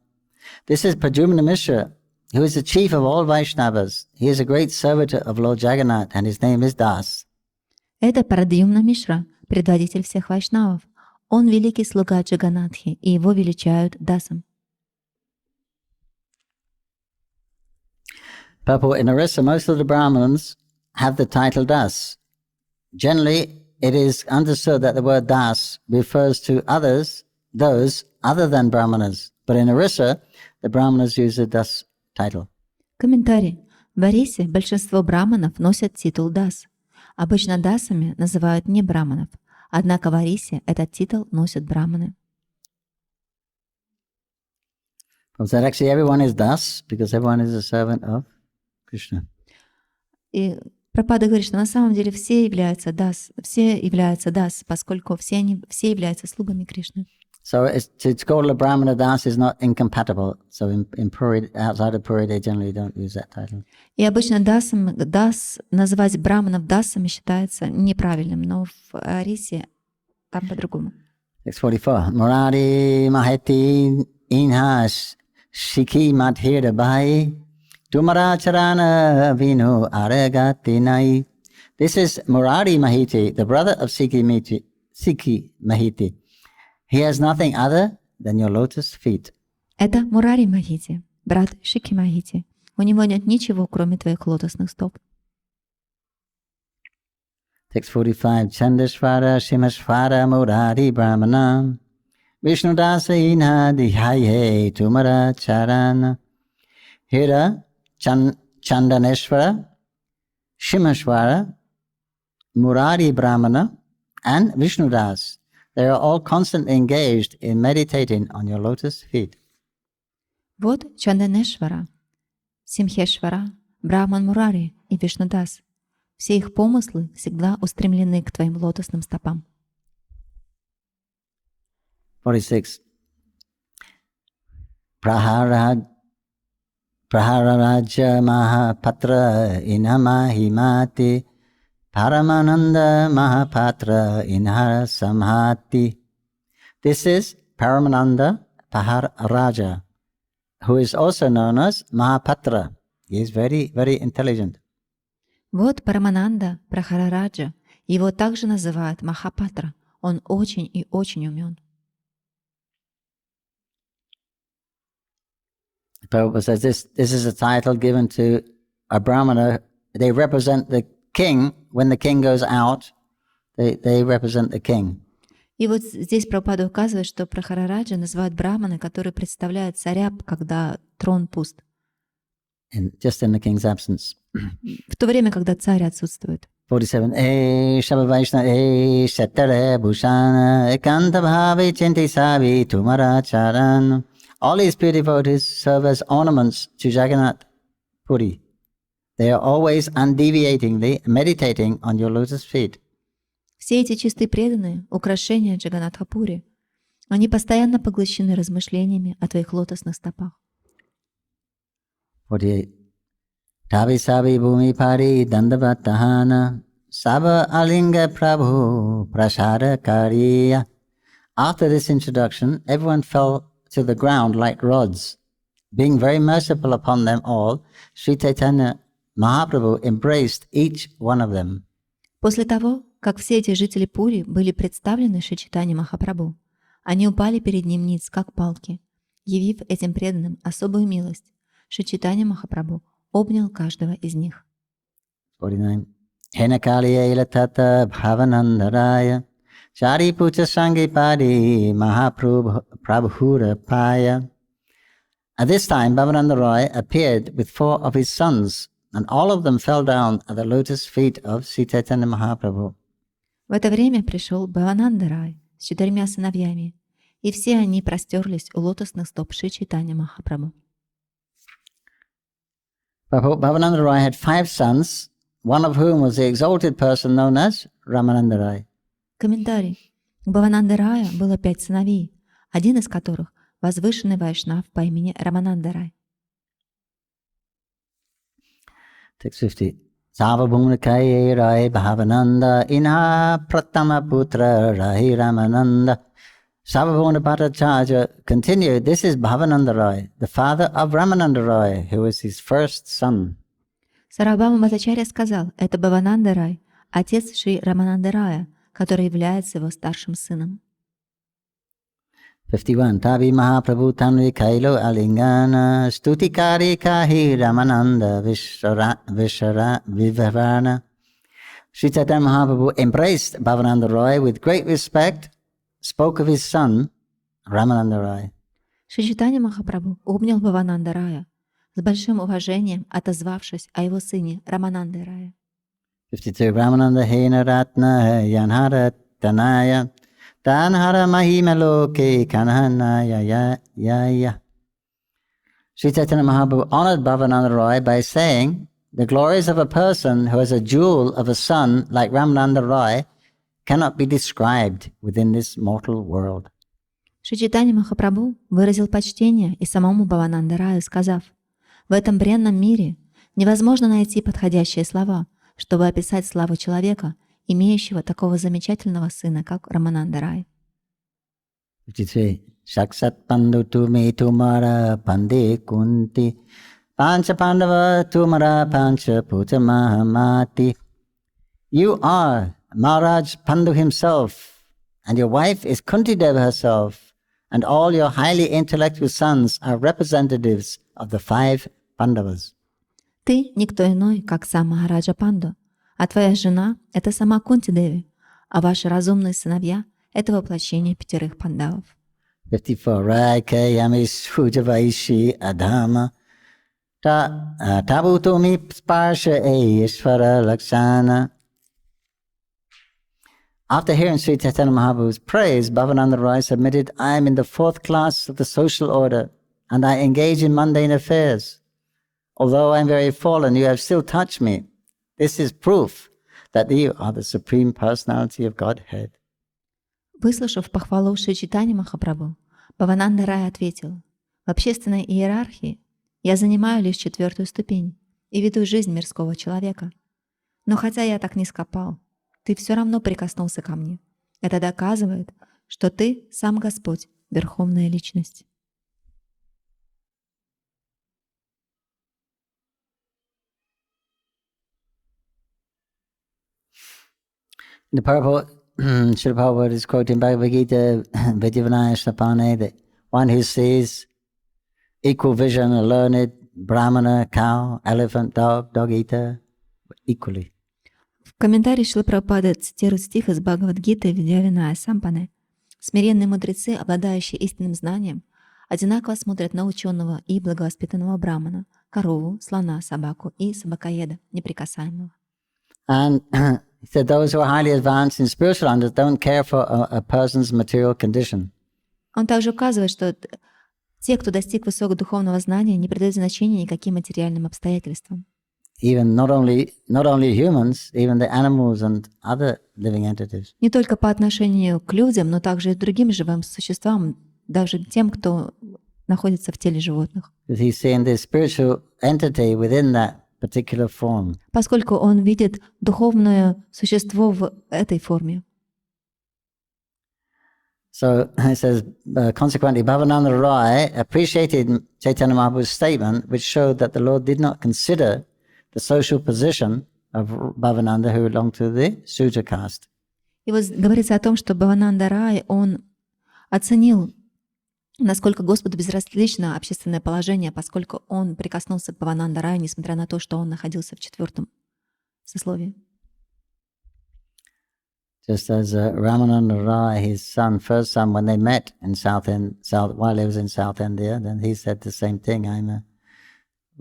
This is Pradyumna Mishra, who is the chief of all Vaishnavas. He is a great servitor of Lord Jagannath, and his name is Das. Это Прадьюмна Мишра, предводитель всех вайшнавов. Он великий слуга Джаганатхи, и его величают Дасом. Purport in Orissa, most of the Brahmins have the title Das. Generally, it is understood that the word Das refers to those other than Brahmanas. But in Orissa, the Brahmanas use the Das title. Комментарий. В Орисе большинство браманов носят титул дас. Обычно дасами называют не браманов. Однако в Орисе этот титул носят браманы. So actually everyone is Das because everyone is a servant of Krishna. И Прабхупада говорит, что на самом деле все являются дас, поскольку все являются слугами Кришны. So to call a Brahmana Das is not incompatible. So in Puri, outside of Puri, they generally don't use that title. И обычно называть браманов дасами считается неправильным, но в Орисе там по-другому. Text 44. Murari Maheti Inhas Shiki Madhira Bhai Tumara Charana Vinu Aragati Nai. This is Murari Mahiti, the brother of Sikhi Mahiti. He has nothing other than your lotus feet. Это Мурари Махити, брат Шики Махити. У него нет ничего, кроме твоих лотосных стоп. Text 45. Chandashvara Shimashvara Murari Brahmana Vishnudasa Inha Dihaye Tumara Charana. Here Chandaneshvara, Shimashvara, Murari Brahmana and Vishnudas. They are all constantly engaged in meditating on your lotus feet. Вот Чанданешвара, Симхешвара, Брахман Мурари и Вишнудас. Все их помыслы всегда устремлены к твоим лотосным стопам. 46. Praharaja Mahapatra Inamahimati Paramananda Mahapatra Inhara Samhati. This is Paramananda Paharaja, who is also known as Mahapatra. He is very, very intelligent. Вот Парамананда Прахарараджа. Его также называют Махапатра. Он очень и очень умен. Prabhupada says this is a title given to a Brahmana. They represent the king. When the king goes out, they represent the king. И вот здесь Прабхупада указывает, что Прахарараджа называют брахманы, которые представляют царя, когда трон пуст. Just in the king's absence. В то время, когда царь отсутствует. 47. Shabha Vaishna Shatare Bhushana Ekanta Bhavi Chinti Savi Tumara Charan. All these pure devotees serve as ornaments to Jagannath Puri. They are always undeviatingly meditating on your lotus feet. Все эти чистые преданные — украшения Джаганнатха-пури. Они постоянно поглощены размышлениями о твоих лотосных стопах. 48. Tavi Savi Bhumi Pari Dandavatahana Saba Alinga Prabhu Prashara Kariya. After this introduction, everyone fell to the ground like rods. Being very merciful upon them all, Śrī Caitanya-Mahaprabhu embraced each one of them. После того, как все эти жители Пури были представлены Шри Чайтанья-Махапрабху, они упали перед ним ниц, как палки. Явив этим преданным особую милость, Шри Чайтанья-Махапрабху обнял каждого из них. 49. Henakaliya ilatata bhavanandaraya Charipucha Sangipadi Mahaprabhura Paya. At this time, Bhavananda Roy appeared with 4 of his sons, and all of them fell down at the lotus feet of Śrī Caitanya Mahaprabhu. В это время пришел Бхавананда Рай с 4 сыновьями, и все они простерлись у лотосных стоп Шри Чайтанья-Махапрабху. Bhavananda Roy had 5 sons, one of whom was the exalted person known as Ramananda Roy. Комментарий. У Бхавананда Рая было 5 сыновей, один из которых — возвышенный вайшнав по имени Рамананда Рай. Text 50. Savabhumnakaye Rai Bhavananda Inha Pratama Putra Rai Ramananda. Sarvabhauma Bhattacharya continued, this is Bhavananda Roy, the father of Ramananda Roy, who was his first son. Сарвабхаума Бхаттачарья сказал, это Бхавананда Рай, отец Шри Рамананда Рая, который является его старшим сыном. 51. Tabi Mahaprabhu Tanvi Kailo Alingana Stutikari Kahi Ramananda Vivarana. Sri Chaitanya Mahaprabhu embraced Bhavananda Roy with great respect, spoke of his son, Ramananda Roy. Шри Чайтанья Махапрабху обнял Бхавананда Рая, с большим уважением отозвавшись о его сыне Рамананде Рая. 52. Ramananda Hena Ratna Yanhara Tanaya Tanhara Mahimaloke Kanhanaya Ya. Sri Chaitanya Mahaprabhu honored Bhavananda Roy by saying, the glories of a person who has a jewel of a son like Ramananda Roy cannot be described within this mortal world. Шри Чайтанья Махапрабху выразил почтение и самому Бхавананда Раю, сказав, в этом бренном мире невозможно найти подходящие слова, чтобы описать славу человека, имеющего такого замечательного сына, как Рамананда Рай. 53. Shaksat Pandu Tumi Tumara Pandi Kunti Pancha Pandava Tumara Pancha Puta Mahamati. You are Maharaj Pandu himself, and your wife is Kunti Deva herself, and all your highly intellectual sons are representatives of the 5 Pandavas. Ты никто иной, как сам Махараджа Панду, а твоя жена — это сама Кунти Деви, а ваши разумные сыновья — это воплощение 5 пандавов. 54. Raika Yami Sujavaishi Adhama Tabutumi Sparsha Ishvara Lakshana. After hearing Sri Chaitanya Mahaprabhu's praise, Bhavananda Roy submitted, I am in the 4th class of the social order, and I engage in mundane affairs. Although I am very fallen, you have still touched me. This is proof that you are the Supreme Personality of Godhead. Выслушав похвалу Шри Чайтаньи Махапрабху, Бхавананда Рай ответил, в общественной иерархии я занимаю лишь 4-ю ступень и веду жизнь мирского человека. Но хотя я так низко пал, ты все равно прикоснулся ко мне. Это доказывает, что ты сам Господь, Верховная Личность. The purport, Srila Prabhupada is quoting Bhagavad Gita, Vidyavanaya Snapane, that one who sees equal vision, a learned brahmana, cow, elephant, dog eater, equally. В комментарии Шрила Прабхупады цитирует стих из Бхагавад-гиты Видьявиная Сампане. Смиренные мудрецы, обладающие истинным знанием, одинаково смотрят на ученого и благовоспитанного брамана, корову, слона, собаку и собакоеда, неприкасаемого. And he said those who are highly advanced in spiritual understanding don't care for a person's material condition. Он также указывает, что те, кто достиг высокого духовного знания, не придают значения никаким материальным обстоятельствам. Even not only humans, even the animals and other living entities. Не только по отношению к людям, но также и к другим живым существам, даже тем, кто находится в теле животных. He's seeing the spiritual entity within that particular form. Поскольку он видит духовное существо в этой форме. So it says, consequently, Bhavananda Roy appreciated Chaitanya Mahaprabhu's statement, which showed that the Lord did not consider the social position of Bhavananda, who belonged to the Sudra caste. И вот говорится о том, что Бхавананда Рай, он оценил, насколько Господу безразлично общественное положение, поскольку он прикоснулся к Бхавананда Раю, несмотря на то, что он находился в 4-м сословии. Just as Ramananda Rai, his son, first son, when they met in while he was in South India, then he said the same thing, I'm a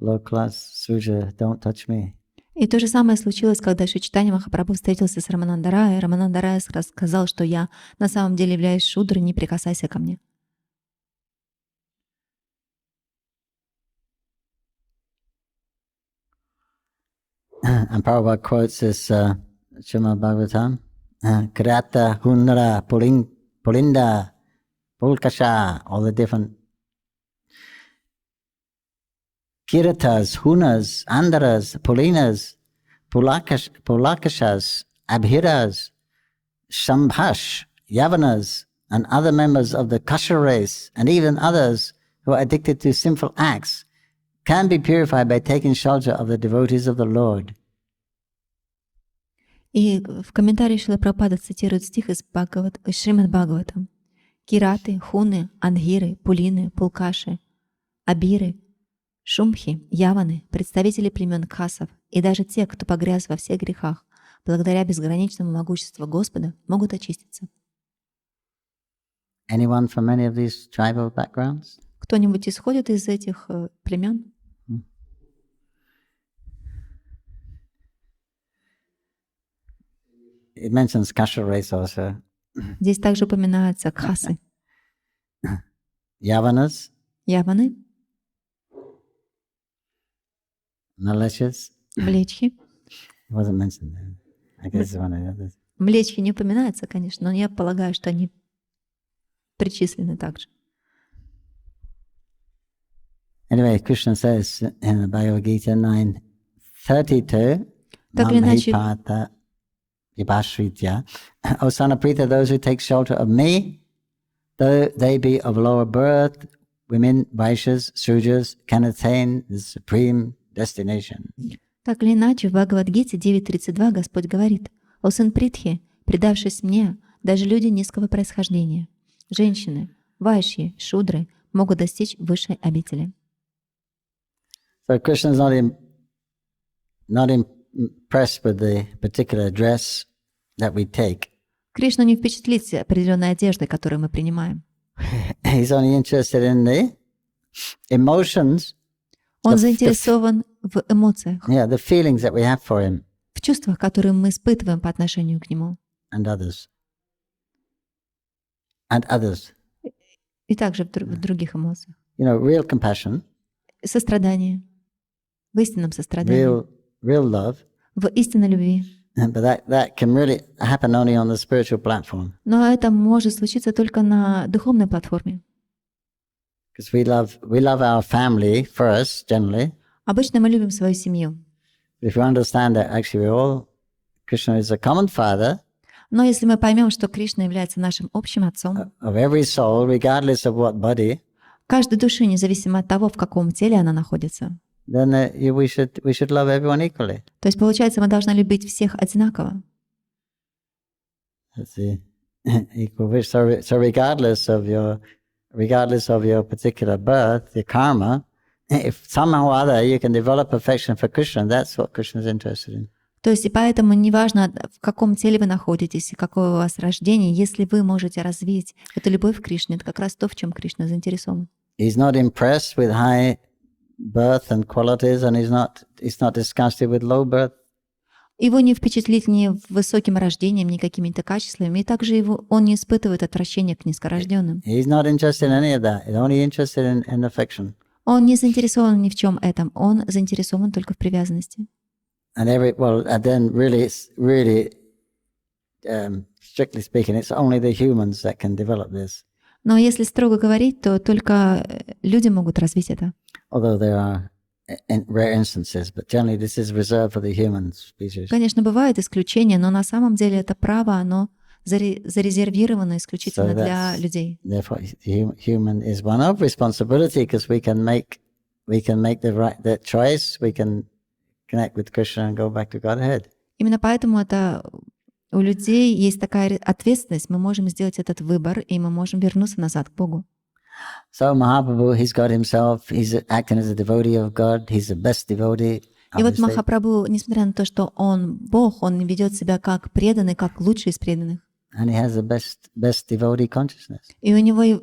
low-class Sudra, don't touch me. И то же самое случилось, когда Шри Чайтанья Махапрабху встретился с Рамананда Рай. Рамананда Рай сказал, что я на самом деле являюсь шудрой, не прикасайся ко мне. And Prabhupada quotes this Srimad Bhagavatam, Krata, Hundra, Pulinda, Pulkasha, all the different Kiratas, Hunas, Andaras, Pulinas, Pulakashas, Abhiras, Shambhash, Yavanas, and other members of the Kasha race, and even others who are addicted to sinful acts, can be purified by taking shelter of the devotees of the Lord. И в комментарии Шрила Прабхупада цитирует стих из Шримад Бхагаватам. Кираты, хуны, ангиры, пулины, пулкаши, абиры, шумхи, яваны, представители племен кхасов и даже те, кто погряз во всех грехах, благодаря безграничному могуществу Господа, могут очиститься. Anyone from any of these tribal backgrounds? Кто-нибудь исходит из этих племен? It mentions Kasha race also. Здесь также упоминаются кхасы, Yavanas, яваны, Malachas. млечхи. It wasn't mentioned there. I guess it's one of the others. Млечхи не упоминаются, конечно, но я полагаю, что они причислены также. Anyway, Krishna says in the Bhagavad Gita 9:32, Так или иначе, Mamahipata Vibhashritya, O son of Pritha, those who take shelter of me, though they be of lower birth, women, Vaishyas, Sudras, can attain the supreme destination. так или иначе, в Бхагавад-гите 9.32 Господь говорит: «О сын Притхи, предавшись мне, даже люди низкого происхождения, женщины, вайшьи, шудры могут достичь высшей обители». So Krishna is not impressed with the particular dress that we take. Кришну не впечатлит определенной одеждой, которую мы принимаем. He's only interested in the emotions. Он заинтересован в эмоциях, Yeah, the feelings that we have for him в чувствах, которые мы испытываем по отношению к нему, and others. And others. и также в других эмоциях. You know, real compassion, Сострадание, в истинном сострадании, real love. в истинной любви. But that can really happen only on the spiritual platform. Но это может случиться только на духовной платформе. Because we love our family first, generally. Обычно мы любим свою семью. If you understand that actually Krishna is a common father Но если мы поймем, что Кришна является нашим общим отцом, of every soul, regardless of what body, каждой души, независимо от того, в каком теле она находится, then we should love everyone equally. то есть, получается, мы должны любить всех одинаково. That's the equal wish. So regardless of your particular birth, your karma, if somehow or other you can develop affection for Krishna, that's what Krishna is interested in. То есть, и поэтому неважно, в каком теле вы находитесь и какое у вас рождение, если вы можете развить эту любовь к Кришне, это как раз то, в чем Кришна заинтересован. He's not impressed with high birth and qualities, and he's not disgusted with low birth. Его не впечатлит ни высоким рождением, ни какими-то качествами, и также он не испытывает отвращения к нискорожденным. He's not interested in any of that. He's only interested in affection. Он не заинтересован ни в чем этом, он заинтересован только в привязанности. And then really, strictly speaking, it's only the humans that can develop this. Но если строго говорить, то только люди могут развить это. Although there are rare instances, but generally this is reserved for the human species. Конечно, бывают исключения, но на самом деле это право, оно зарезервировано исключительно для людей. Therefore, human is one of responsibility, because we can make the choice. We can connect with Krishna and go back to Godhead. Именно поэтому это у людей есть такая ответственность. Мы можем сделать этот выбор, и мы можем вернуться назад к Богу. So Mahaprabhu, he's acting as a devotee of God. He's the best devotee. И вот Махапрабху, несмотря на то, что он Бог, он ведет себя как преданный, как лучший из преданных. And he has the best devotee consciousness. И у него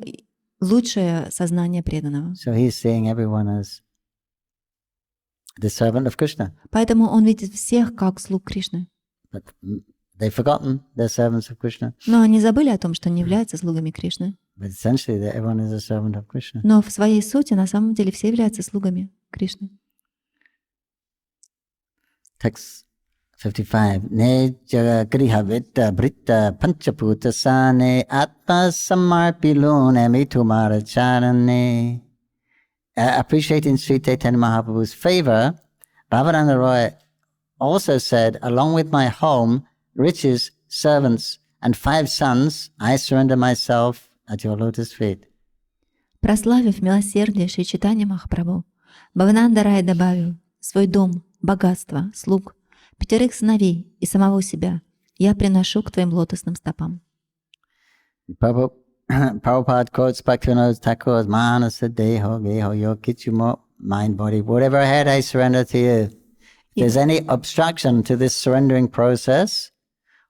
лучшее сознание преданного. So he's seeing everyone as the servant of Krishna. Поэтому он видит всех как слуг Кришны. But they've forgotten they're servants of Krishna. Но они забыли о том, что они являются слугами Кришны. But essentially, everyone is a servant of Krishna. Но в своей сути, на самом деле, все являются слугами Кришны. Text 55. Ne jaga grihavita britta panchaputa sane atma samarpilone mitumara charane. Appreciating Sri Chaitanya Mahaprabhu's favor, Bhavananda Roy also said, along with my home, riches, servants, and 5 sons, I surrender myself at your lotus feet. Прославив милосердие Шри Чайтанья Махапрабху, Бхавананда Рай добавил: свой дом, богатство, слуг, 5 сыновей и самого себя я приношу к твоим лотосным стопам. Prabhu Prabhupada quotes Bhaktivinoda Thakur's Manasa Deho Geho Yokichumo, mind, body, whatever I had, I surrender to you. If there's any obstruction to this surrendering process,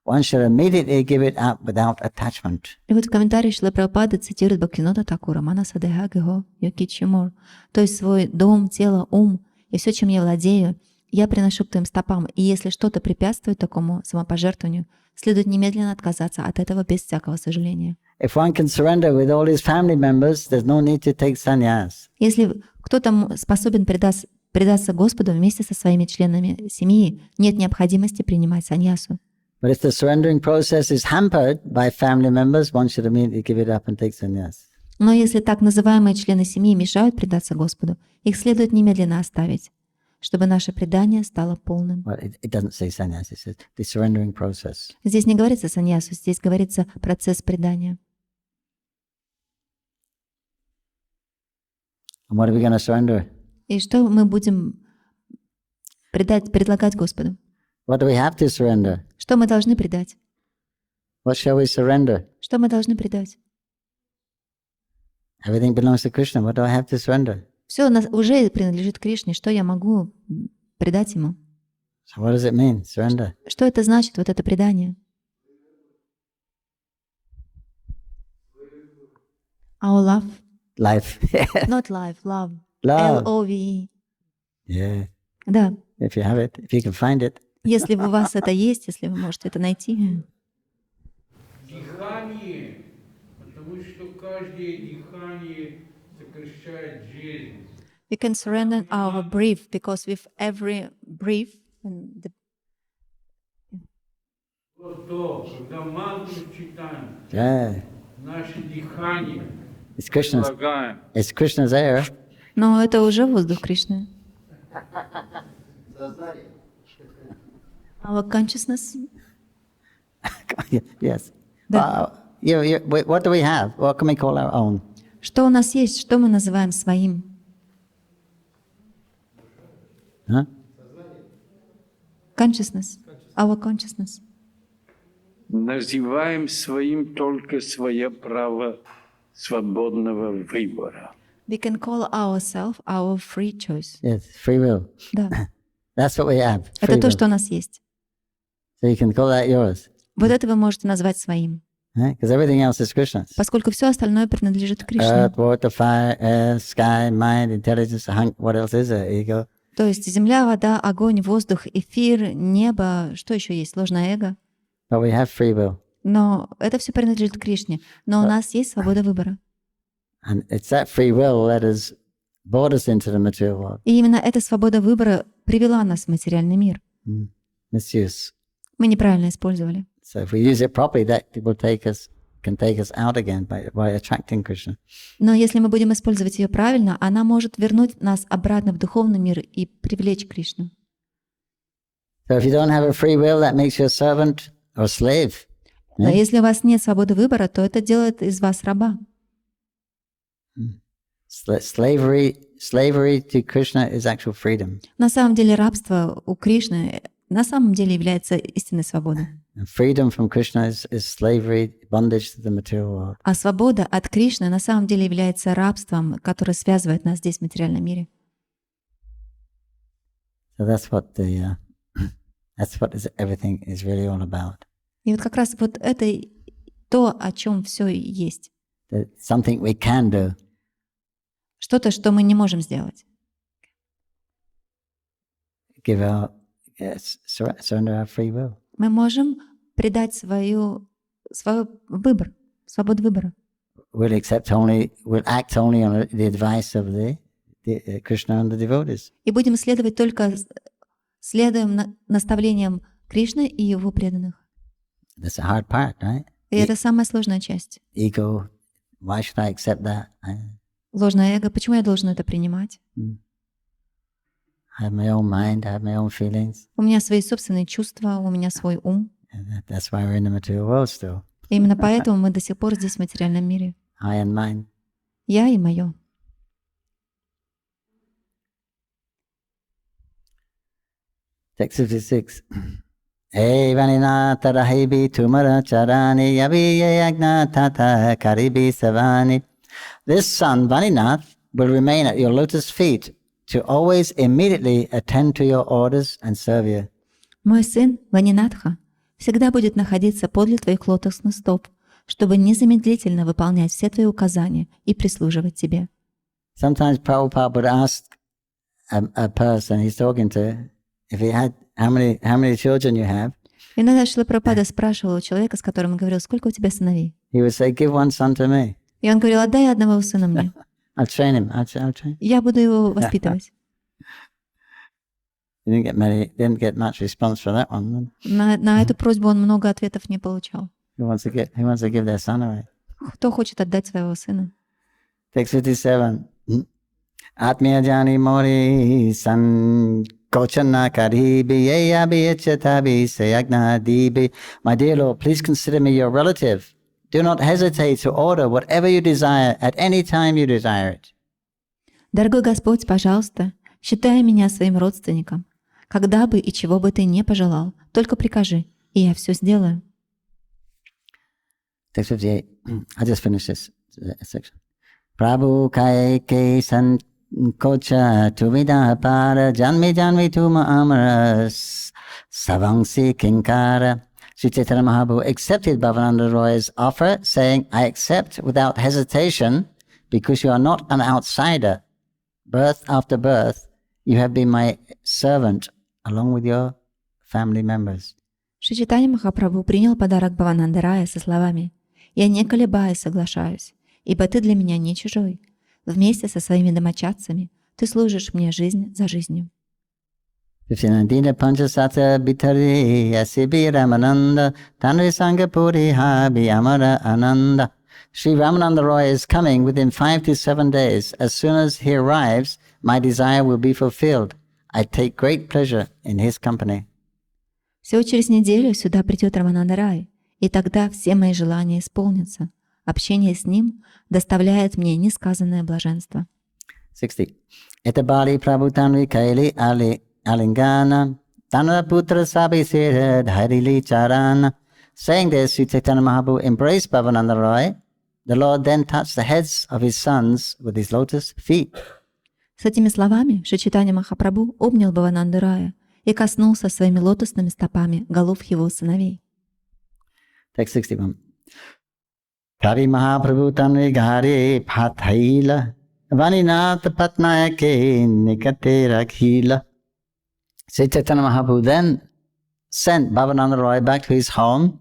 one should immediately give it up without attachment. И вот в комментарии Шрила Прабхупады цитирует Бхактивинода Такура «Манаса деха гего йоки чимор», то есть свой дом, тело, ум и все, чем я владею, я приношу к твоим стопам, и если что-то препятствует такому самопожертвованию, следует немедленно отказаться от этого без всякого сожаления. If one can surrender with all his family members, there's no need to take sannyas. Если кто-то способен предаться Господу вместе со своими членами семьи, нет необходимости принимать саньясу. But if the surrendering process is hampered by family members, one should immediately give it up and take sannyas. Но если так называемые члены семьи мешают предаться Господу, их следует немедленно оставить, чтобы наше предание стало полным. Well, it doesn't say sannyas, it says the surrendering process. Здесь не говорится саньясу, здесь говорится процесс предания. And what are we going to surrender? И что мы будем предлагать Господу? What do we have to surrender? Что мы должны предать? What shall we surrender? Что мы должны предать? Everything belongs to Krishna. What do I have to surrender? Все уже принадлежит Кришне. Что я могу предать Ему? So what does it mean, surrender? Что это значит, вот это предание? Our love. Life. Not life, love. Love. L-O-V-E. Yeah. Да. If you have it, if you can find it. Если у вас это есть, если вы можете это найти. Дыхание, потому что каждое дыхание сокращает жизнь. We can surrender our breath because with every breath, Вот то, когда мантру читаем, Yeah. наше дыхание It's Krishna's. полагаем. It's Krishna's air. но это уже воздух Кришны. Our consciousness. Yes. Да. What do we have? What can we call our own? Что у нас есть, что мы называем своим? Huh? Consciousness. Our consciousness. Называем своим только свое право свободного выбора. We can call ourselves our free choice. Yes, free will. Да. That's what we have. Это Free то, will. что у нас есть. So you can call that yours. Вот это вы можете назвать своим, Because everything else is Krishna's. поскольку все остальное принадлежит Кришне. Earth, water, fire, air, sky, mind, intelligence, what else is there? Ego. То есть земля, вода, огонь, воздух, эфир, небо, что еще есть? Ложное эго. But we have free will. Но это все принадлежит Кришне. Но у нас есть свобода выбора. And it's that free will that has brought us into the material world. И именно эта свобода выбора привела нас в материальный мир. Misuse. Мы неправильно использовали. So if we use it properly, that will can take us out again by attracting Krishna. Но если мы будем использовать ее правильно, она может вернуть нас обратно в духовный мир и привлечь Кришну. So if you don't have a free will, that makes you a servant or a slave. Но если у вас нет свободы выбора, то это делает из вас раба. Slavery to Krishna is actual freedom. На самом деле рабство у Кришны на самом деле является истинной свободой. And freedom from Krishna is slavery, bondage to the material world. А свобода от Кришны на самом деле является рабством, которое связывает нас здесь в материальном мире. So that's what everything is really all about. И вот как раз вот это то, о чем все есть. Something we can do. Что-то, что мы не можем сделать. Surrender our free will. Мы можем предать свой выбор, свободу выбора. We'll act only on the advice of the Krishna and the devotees. И будем следовать только следуем наставлениям Кришны и его преданных. That's the hard part, right? И это самая сложная часть. Ego. Why should I accept that? Ложное эго. Почему я должен это принимать? I have my own mind. I have my own feelings. У меня свои собственные чувства, у меня свой ум. And that's why we're in the material world still. И именно поэтому мы до сих пор здесь в материальном мире. I and mine. Я и мое. Text 56. Hey Vaninata Rahibi Tumara Charani Yabi Yagna Tata Karibi Savani. This son, Vaninath, will remain at your lotus feet to always immediately attend to your orders and serve you. Мой сын Ванинатха всегда будет находиться подле твоих лотосных стоп, чтобы незамедлительно выполнять все твои указания и прислуживать тебе. Sometimes Prabhupada would ask a person he's talking to if he had how many children you have. Иногда Шрила Прабхупада спрашивал у человека, с которым он говорил, сколько у тебя сыновей? He would say, "Give one son to me. И он говорил, отдай одного сына мне. I'll train him. I'll train." Я буду его воспитывать. He didn't get much response for that one. На эту просьбу он много ответов не получал. Who wants to give their son away? Кто хочет отдать своего сына? Text 57. Atmiya jani mori san kochana karibi yeyabi echatabi sayagna dibi. My dear Lord, please consider me your relative. Do not hesitate to order whatever you desire at any time you desire it. Дорогой Господь, пожалуйста, считай меня своим родственником. Когда бы и чего бы ты не пожелал, только прикажи, и я все сделаю. Text 58. I just finished this section. Prabhu kai ke san kocha tuvida para janmi tuma amaras savangsi kinkara. Śrī Caitanya Mahaprabhu accepted Bhavananda Roy's offer, saying, I accept without hesitation because you are not an outsider. Birth after birth, you have been my servant along with your family members. Шри Чайтанья Махапрабху принял подарок Бхавананды Рая со словами «Я не колебаясь соглашаюсь, ибо ты для меня не чужой. Вместе со своими домочадцами ты служишь мне жизнь за жизнью». 59. Panchasata Bitari Yasibi Ramananda Tanri Sangapuri Habi Amara Ananda. Sri Ramananda Roy is coming within 5 to 7 days. As soon as he arrives, my desire will be fulfilled. I take great pleasure in his company. Всего через неделю сюда придет Рамананда Рай, и тогда все мои желания исполнятся. Общение с ним доставляет мне несказанное блаженство. 60. Eta Bali Prabhu Tanri Kaili Ali Alingana Tanra Putra Sabi Sira Dharili Charana. Saying this, Śrī Caitanya Mahaprabhu embraced Bhavananda Roy. The Lord then touched the heads of his sons with his lotus feet. С этими словами Шри Чайтанья Махапрабху обнял Бхавананду Рая и коснулся своими лотосными стопами голов его сыновей. Text 61. Kavi Mahaprabhu Tanri Gari Pathaila Vaninata Patnayake Nikate Rakhila. Śrī Caitanya Mahaprabhu then sent Bhavananda Roy back to his home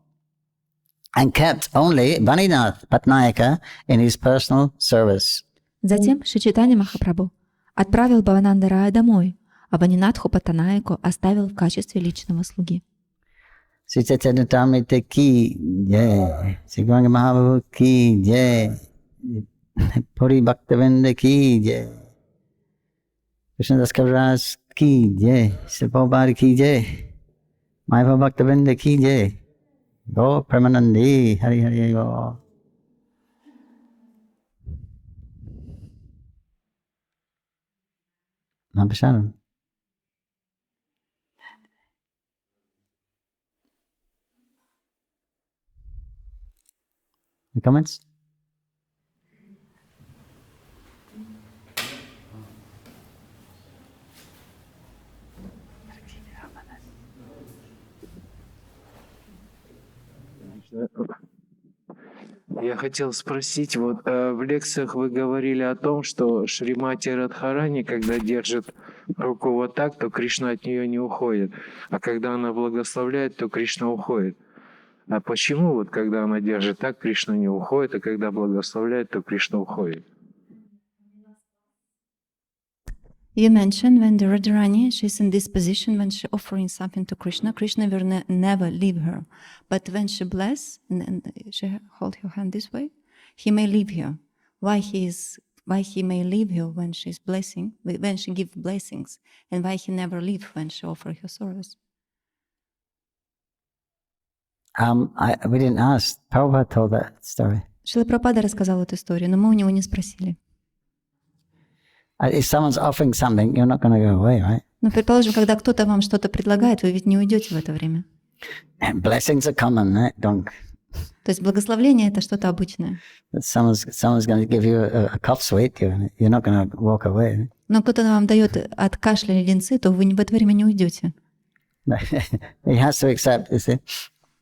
and kept only Vaninath Patnayaka in his personal service. Затем Шри Чайтанья Махапрабху отправил Бхавананду Рая домой, а Ванинатху Паттанаяку оставил в качестве личного слуги. Śrī Caitanya-charitamrita ki jai. Śrī Mahaprabhu ki jai. Puri Bhaktavinda ki jai. Krishnadas Kaviraj ki jai. Śrīla Prabhupada ki jai. Mayapur Bhaktavinda ki jai. Go Premanandi. Hari Hari Go. Nampasharam. Any comments? Я хотел спросить, вот в лекциях вы говорили о том, что Шримати Радхарани, когда держит руку вот так, то Кришна от нее не уходит, а когда она благословляет, то Кришна уходит. А почему вот когда она держит так, Кришна не уходит, а когда благословляет, то Кришна уходит? You mentioned when the Radharani, she's in this position when she offering something to Krishna, Krishna will never leave her. But when she bless and she hold her hand this way, he may leave her. Why he may leave her when she's blessing, when she give blessings, and why he never leave when she offer her service? We didn't ask. Prabhupada told that story. Шрила Прабхупада рассказал эту историю, но мы у него не спросили. If someone's offering something, you're not going to go away, right? Ну, предположим, когда кто-то вам что-то предлагает, вы ведь не уйдете в это время. Blessings are common, right? Don't. То есть благословление — это что-то обычное. Someone's going to give you a cough sweet, you're not going to walk away. Но кто-то вам дает от кашля леденцы, то вы в это время не уйдете. He has to accept, you see.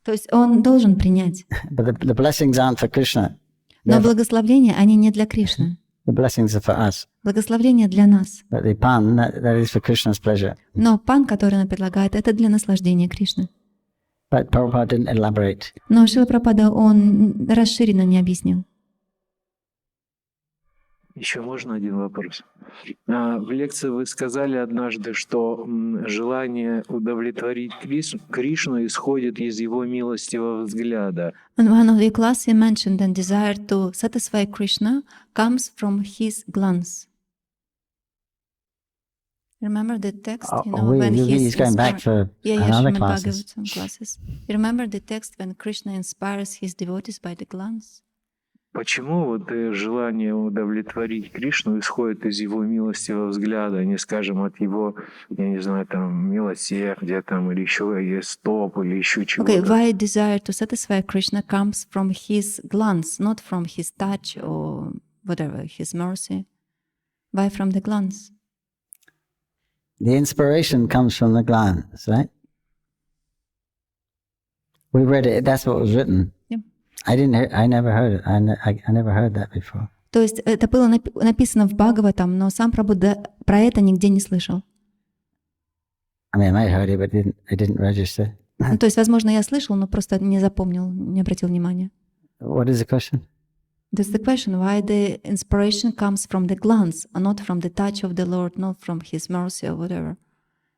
То есть он должен принять. But the blessings aren't for Krishna. Но благословления, они не для Кришны. The blessings are for us. Благословение для нас. But the pan, that is for Krishna's pleasure. Но пан, который он предлагает, это для наслаждения Кришны. But Prabhupada didn't elaborate. Но Шрила Прабхупада, он расширенно не объяснил. Еще можно один вопрос? В лекции вы сказали однажды, что желание удовлетворить Кришну исходит из его милостивого взгляда. In one of the classes he mentioned that desire to satisfy Krishna comes from his glance. Remember the text, when he's going back for another classes. Classes. You remember the text when Krishna inspires his devotees by the glance? Почему вот желание удовлетворить Кришну исходит из его милостивого взгляда, а не, скажем, от его, я не знаю, там, милосердия, там, или еще стоп, или еще чего-то? Okay, why desire to satisfy Krishna comes from his glance, not from his touch or whatever, his mercy. Why from the glance? The inspiration comes from the glance, right? We read it, that's what was written. Yeah. I never heard it. I never heard that before. То есть это было написано в Бхагаватам, но сам Прабху про это нигде не слышал. I mean, I heard it, but I didn't register. То есть, возможно, я слышал, но просто не запомнил, не обратил внимания. What is the question? That's the question, why the inspiration comes from the glance, or not from the touch of the Lord, not from His mercy or whatever.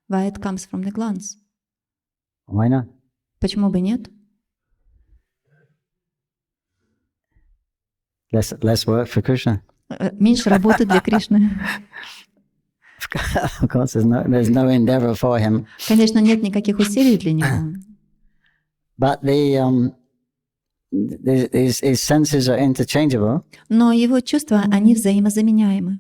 Why it comes from the glance? Why not? Почему бы нет? Less work for Krishna. Меньше работы для Кришны. Of course, there's no endeavor for him. Конечно, нет никаких усилий для него. But his senses are interchangeable. Но его чувства, они взаимозаменяемы.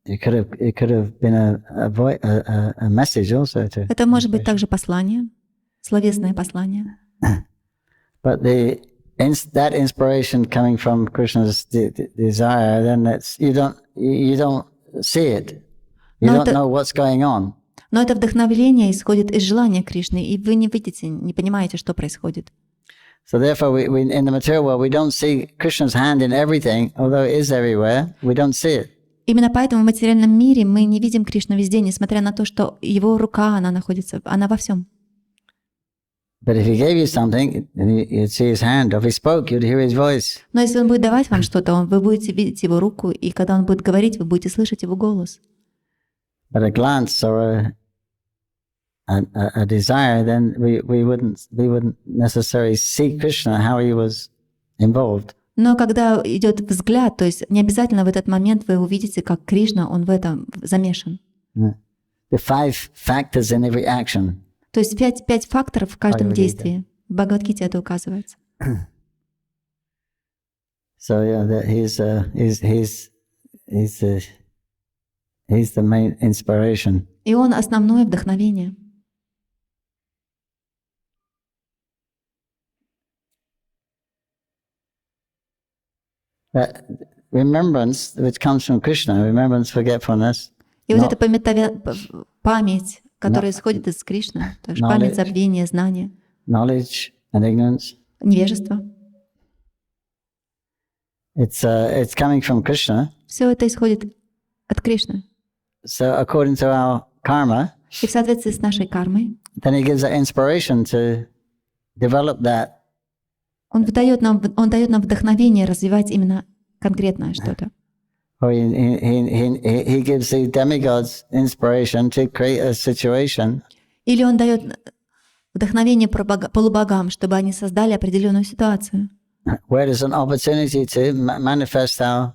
It could have been a message also to. Это может быть также послание, словесное послание. But that inspiration coming from Krishna's desire, then you don't see it. You don't know what's going on. Но это вдохновление исходит из желания Кришны, и вы не видите, не понимаете, что происходит. So therefore, we in the material world, we don't see Krishna's hand in everything, although it is everywhere. We don't see it. Именно поэтому в материальном мире мы не видим Кришну везде, несмотря на то, что его рука, она находится, она во всем. But if he gave you something, you'd see his hand. If he spoke, you'd hear his voice. Но если он будет давать вам что-то, вы будете видеть его руку, и когда он будет говорить, вы будете слышать его голос. But a glance or a desire, then we wouldn't necessarily see Krishna how he was involved. Но когда идет взгляд, то есть не обязательно в этот момент вы увидите, как Кришна, он в этом замешан. The 5 factors in every action. То есть 5 факторов в каждом действии. В Бхагавад-гите это указывается. So yeah, he's the main inspiration. И он основное вдохновение. Remembrance, which comes from Krishna, remembrance, forgetfulness. И вот эта память, которая исходит из Кришны, также память, забвение, знание, knowledge and ignorance. Невежество. It's coming from Krishna. Все это исходит от Кришны. So according to our karma, и в соответствии с нашей кармой, then he gives that inspiration to develop that. Он дает нам вдохновение развивать именно конкретное что-то. Or he gives the demigods inspiration to create a situation. Или он дает вдохновение полубогам, чтобы они создали определенную ситуацию. Where there's an opportunity to manifest our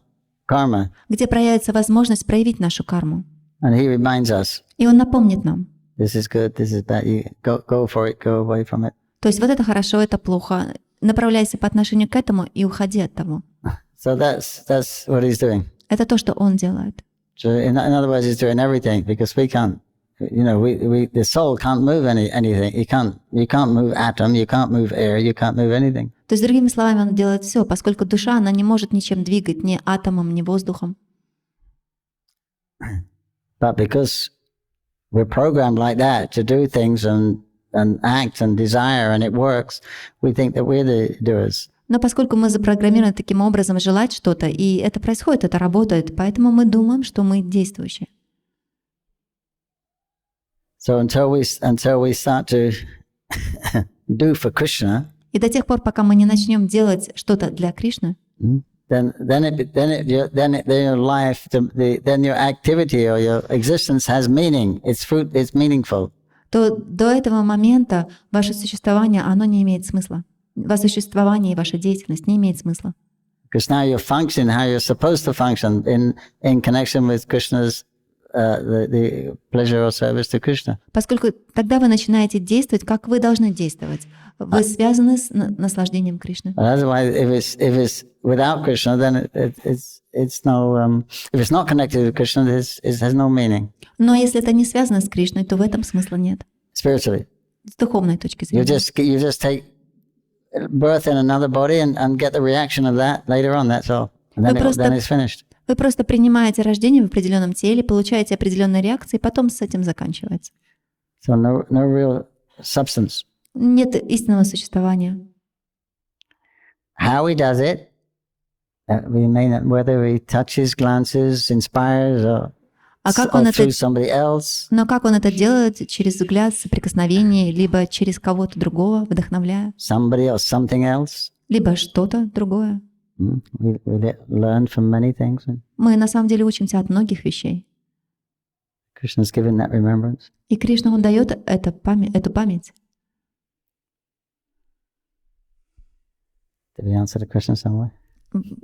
karma. Где проявится возможность проявить нашу карму. And he reminds us. И он напомнит нам. This is good, this is bad. You go for it, go away from it. То есть вот это хорошо, это плохо. Направляйся по отношению к этому и уходи от того. So that's what he's doing. Это то, что он делает. So in other words, he's doing everything because we can't the soul can't move anything. You can't move atom, you can't move air, you can't move anything. То есть, другими словами, он делает все, поскольку душа, она не может ничем двигать, ни атомом, ни воздухом. But because we're programmed like that to do things and act and desire, and it works, we think that we're the doers. Но поскольку мы запрограммированы таким образом желать что-то, и это происходит, это работает, поэтому мы думаем, что мы действующие. So until we start to do for Krishna, И до тех пор, пока мы не начнем делать что-то для Кришны, then your life, then your activity or your existence has meaning. It's meaningful. то до этого момента ваше существование, оно не имеет смысла. Ваше существование и ваша деятельность не имеет смысла. Because now you function how you're supposed to function in connection with Krishna's the pleasure or service to Krishna. Поскольку тогда вы начинаете действовать, как вы должны действовать. Вы связаны с наслаждением Кришны. Otherwise, if it's without Krishna, then it's no. If it's not connected to Krishna, it has no meaning. Но если это не связано с Кришной, то в этом смысла нет. Spiritually, С духовной точки зрения. you just take birth in another body and get the reaction of that later on. That's all, and then it's finished. Вы просто принимаете рождение в определенном теле, получаете определенные реакции, и потом с этим заканчивается. So no real substance. Нет истинного существования. How he does it, whether he touches, glances, inspires, or through somebody else. Но как он это делает? Через взгляд, соприкосновение, либо через кого-то другого, вдохновляя. Somebody or something else. Либо что-то другое. We learn from many things. Мы на самом деле учимся от многих вещей. Krishna's given that remembrance. И Кришна, он дает эту память. Did we answer the question somewhere?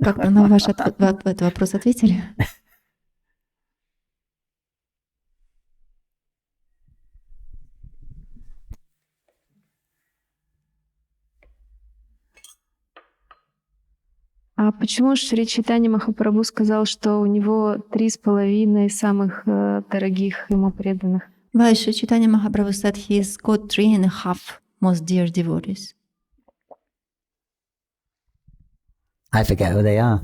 Как-то на ваш этот вопрос ответили? А почему Шри Чайтанья Махапрабху сказал, что у него 3,5 самых дорогих ему преданных? Why Shri Chaitanya Mahaprabhu said he's got 3.5 most dear devotees? I forget who they are.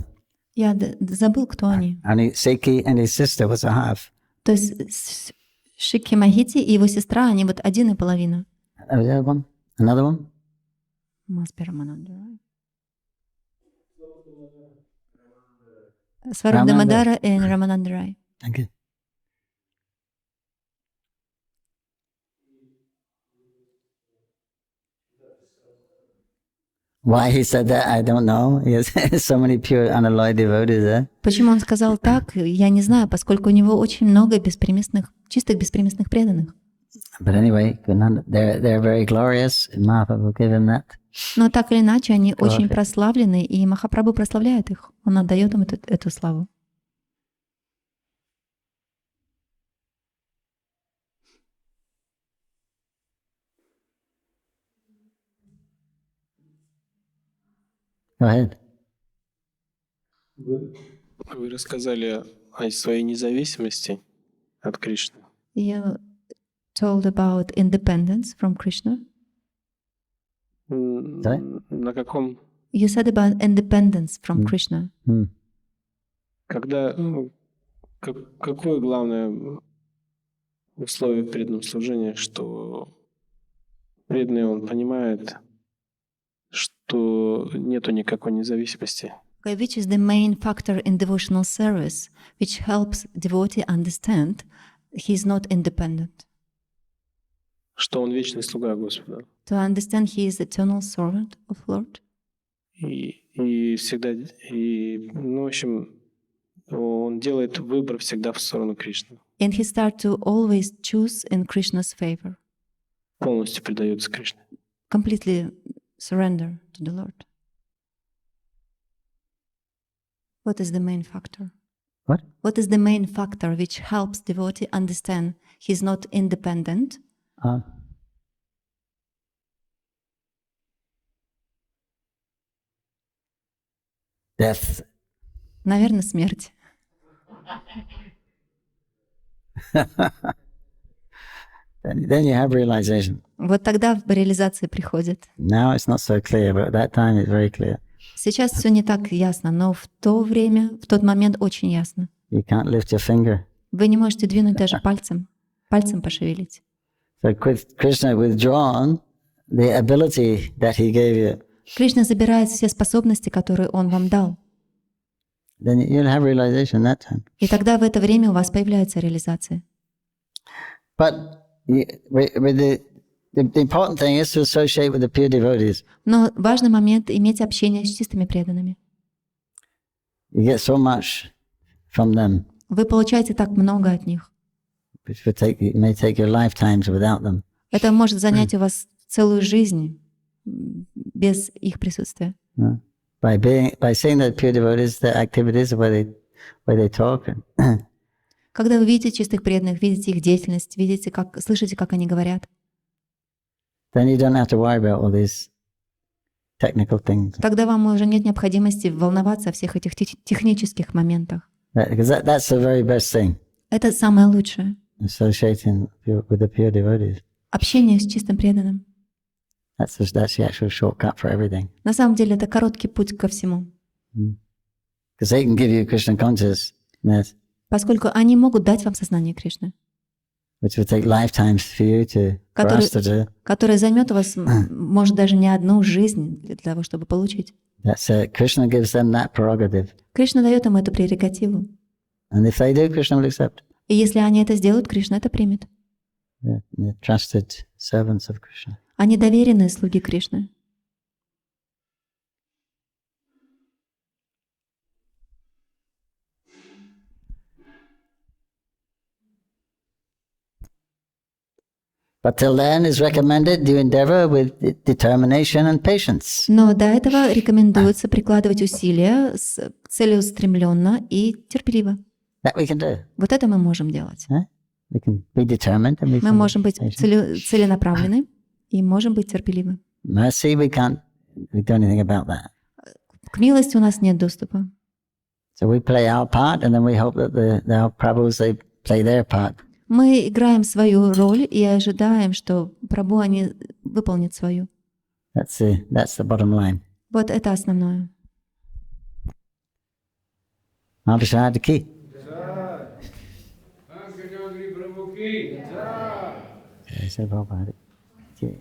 Я забыл, кто они. Only Seki and his sister was a half. То есть Шикхи Махити и его сестра, они вот 1,5. Another one? Another one? Must be Ramananda. Свараб Дамодара и Рамананда Рай. Thank you. Why he said that, I don't know. He has so many pure unalloyed devotees there. Почему он сказал так, я не знаю, поскольку у него очень много чистых беспримесных преданных. But anyway, they're very glorious. Mahaprabhu gave him that. Но так или иначе, они очень прославлены, и Махапрабху прославляет их. Он отдает им эту славу. Go ahead. Вы рассказали о своей независимости от Кришны. You told about independence from Krishna. Да? На каком? You said about independence from Krishna. Когда какое главное условие в преданном служении, что преданный он понимает, что нету никакой независимости. Okay, which is the main factor in devotional service, which helps devotee understand he is not independent. Что он вечный слуга Господа. To understand he is eternal servant of Lord. И всегда, в общем, он делает выбор всегда в сторону Кришны. And he starts to always choose in Krishna's favor. Полностью предается Кришне. Completely surrender to the Lord. What is the main factor? What? What is the main factor which helps devotee understand he's not independent? Death. Наверное, смерть. then you have realization. Вот тогда реализация приходит. Now it's not so clear, but at that time it's very clear. Сейчас все не так ясно, но в то время, в тот момент очень ясно. You can't lift your finger. Вы не можете двинуть даже пальцем пошевелить. So Krishna withdrawn the ability that he gave you. Кришна забирает все способности, которые Он вам дал. Then you'll have realization that time. И тогда в это время у вас появляется реализация. But the important thing is to associate with the pure devotees. Но важный момент — иметь общение с чистыми преданными. You get so much from them. Вы получаете так много от них. It may take your lifetimes without them. Это может занять у вас целую жизнь без их присутствия. By seeing the pure devotees, their activities, where they talk. Когда вы видите чистых преданных, видите их деятельность, слышите, как они говорят, Then you don't have to worry about all these technical things. тогда вам уже нет необходимости волноваться о всех этих технических моментах. Because that's the very best thing. Это самое лучшее. Associating with the pure devotees. Общение с чистым преданным. That's the actual shortcut for everything. На самом деле это короткий путь ко всему. Because they can give you Krishna consciousness, Поскольку они могут дать вам сознание Кришны, which will take lifetimes for us to do. которое займет у вас, может, даже не одну жизнь для того, чтобы получить. That's it. Krishna gives them that prerogative. Кришна дает им эту прерогативу. And if they do, Krishna will accept. И если они это сделают, Кришна это примет. They're trusted servants of Krishna. Они доверенные слуги Кришны. But till then, it's recommended you endeavor with determination and patience. Но до этого рекомендуется прикладывать усилия целеустремленно и терпеливо. That we can do. Вот это мы можем делать. We can be determined and we Мы can можем быть be patient. целенаправлены и можем быть терпеливы. Mercy, we can't do anything about that. К милости у нас нет доступа. So we play our part, and then we hope that our prabhus, they play their part. Мы играем свою роль и ожидаем, что прабху они выполнят свою. That's the bottom line. Вот это основное. Abhishek ki. Pankajanghri Prabhu ki. Jai Prabhupada ki.